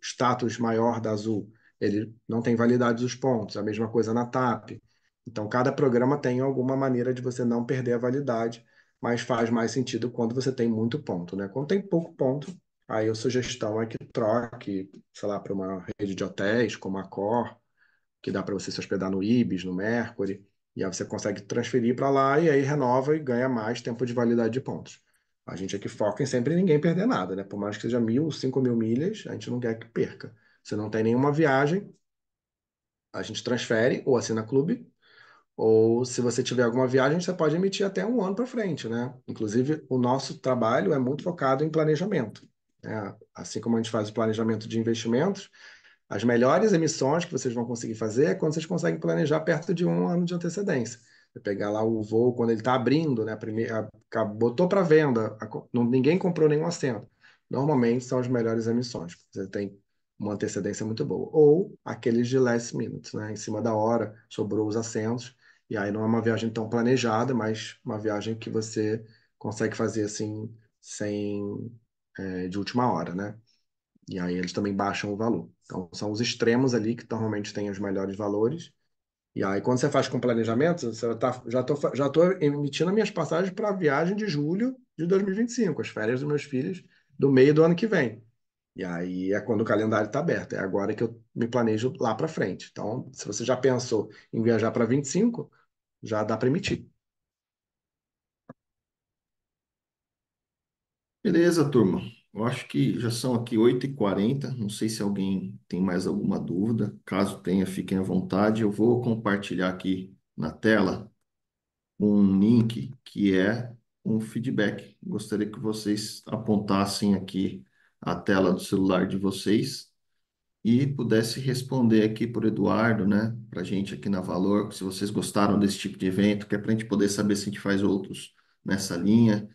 status maior da Azul, ele não tem validade dos pontos. A mesma coisa na TAP. Então, cada programa tem alguma maneira de você não perder a validade, mas faz mais sentido quando você tem muito ponto, né? Quando tem pouco ponto, aí a sugestão é que troque, sei lá, para uma rede de hotéis como a Accor, que dá para você se hospedar no Ibis, no Mercury, e aí você consegue transferir para lá e aí renova e ganha mais tempo de validade de pontos. A gente aqui foca em sempre ninguém perder nada, né? Por mais que seja 1.000, 5.000 milhas, a gente não quer que perca. Se não tem nenhuma viagem, a gente transfere ou assina clube, ou se você tiver alguma viagem, você pode emitir até um ano para frente, né? Inclusive, o nosso trabalho é muito focado em planejamento, né? Assim como a gente faz o planejamento de investimentos, as melhores emissões que vocês vão conseguir fazer é quando vocês conseguem planejar perto de um ano de antecedência. Você pegar lá o voo quando ele está abrindo, né? Botou para venda, ninguém comprou nenhum assento. Normalmente são as melhores emissões. Você tem uma antecedência muito boa. Ou aqueles de last minute, né? Em cima da hora, sobrou os assentos. E aí não é uma viagem tão planejada, mas uma viagem que você consegue fazer assim, sem, de última hora, né? E aí eles também baixam o valor. Então, são os extremos ali que normalmente têm os melhores valores. E aí, quando você faz com planejamento, já tô emitindo minhas passagens para a viagem de julho de 2025, as férias dos meus filhos, do meio do ano que vem. E aí é quando o calendário está aberto. É agora que eu me planejo lá para frente. Então, se você já pensou em viajar para 25, já dá para emitir. Beleza, turma. Eu acho que já são aqui 8h40. Não sei se alguém tem mais alguma dúvida. Caso tenha, fiquem à vontade. Eu vou compartilhar aqui na tela um link que é um feedback. Gostaria que vocês apontassem aqui a tela do celular de vocês e pudesse responder aqui por Eduardo, né, para a gente aqui na Valor, se vocês gostaram desse tipo de evento, que é para a gente poder saber se a gente faz outros nessa linha.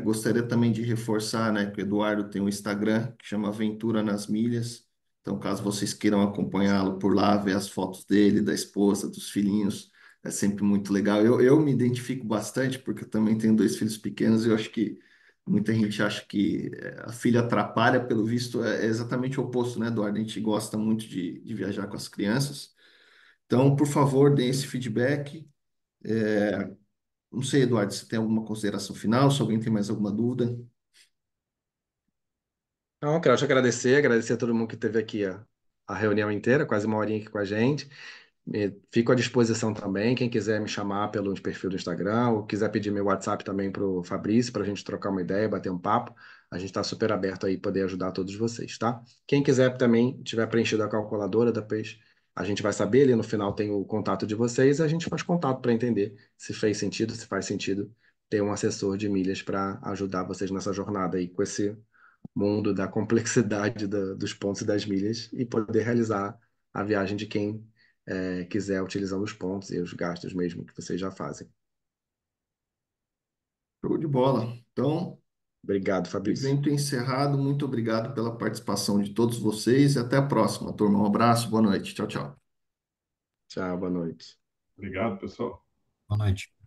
Gostaria também de reforçar, né, que o Eduardo tem um Instagram que chama Aventura nas Milhas. Então, caso vocês queiram acompanhá-lo por lá, ver as fotos dele, da esposa, dos filhinhos, é sempre muito legal. Eu me identifico bastante, porque eu também tenho dois filhos pequenos e eu acho que muita gente acha que a filha atrapalha, pelo visto, é exatamente o oposto, né, Eduardo? A gente gosta muito de viajar com as crianças. Então, por favor, deem esse feedback. Não sei, Eduardo, se tem alguma consideração final, se alguém tem mais alguma dúvida. Então, eu quero te agradecer a todo mundo que esteve aqui a reunião inteira, quase uma horinha aqui com a gente. Fico à disposição também, quem quiser me chamar pelo perfil do Instagram, ou quiser pedir meu WhatsApp também para o Fabrício, para a gente trocar uma ideia, bater um papo, a gente está super aberto aí poder ajudar todos vocês, tá? Quem quiser também, tiver preenchido a calculadora, depois a gente vai saber, ali no final tem o contato de vocês, a gente faz contato para entender se fez sentido, se faz sentido ter um assessor de milhas para ajudar vocês nessa jornada aí, com esse mundo da complexidade dos pontos e das milhas e poder realizar a viagem de quem quiser utilizando os pontos e os gastos mesmo que vocês já fazem. Show de bola. Então, Obrigado, Fabrício. evento encerrado. Muito obrigado pela participação de todos vocês e até a próxima, turma. Um abraço, boa noite. Tchau, tchau. Tchau, boa noite. Obrigado, pessoal. Boa noite.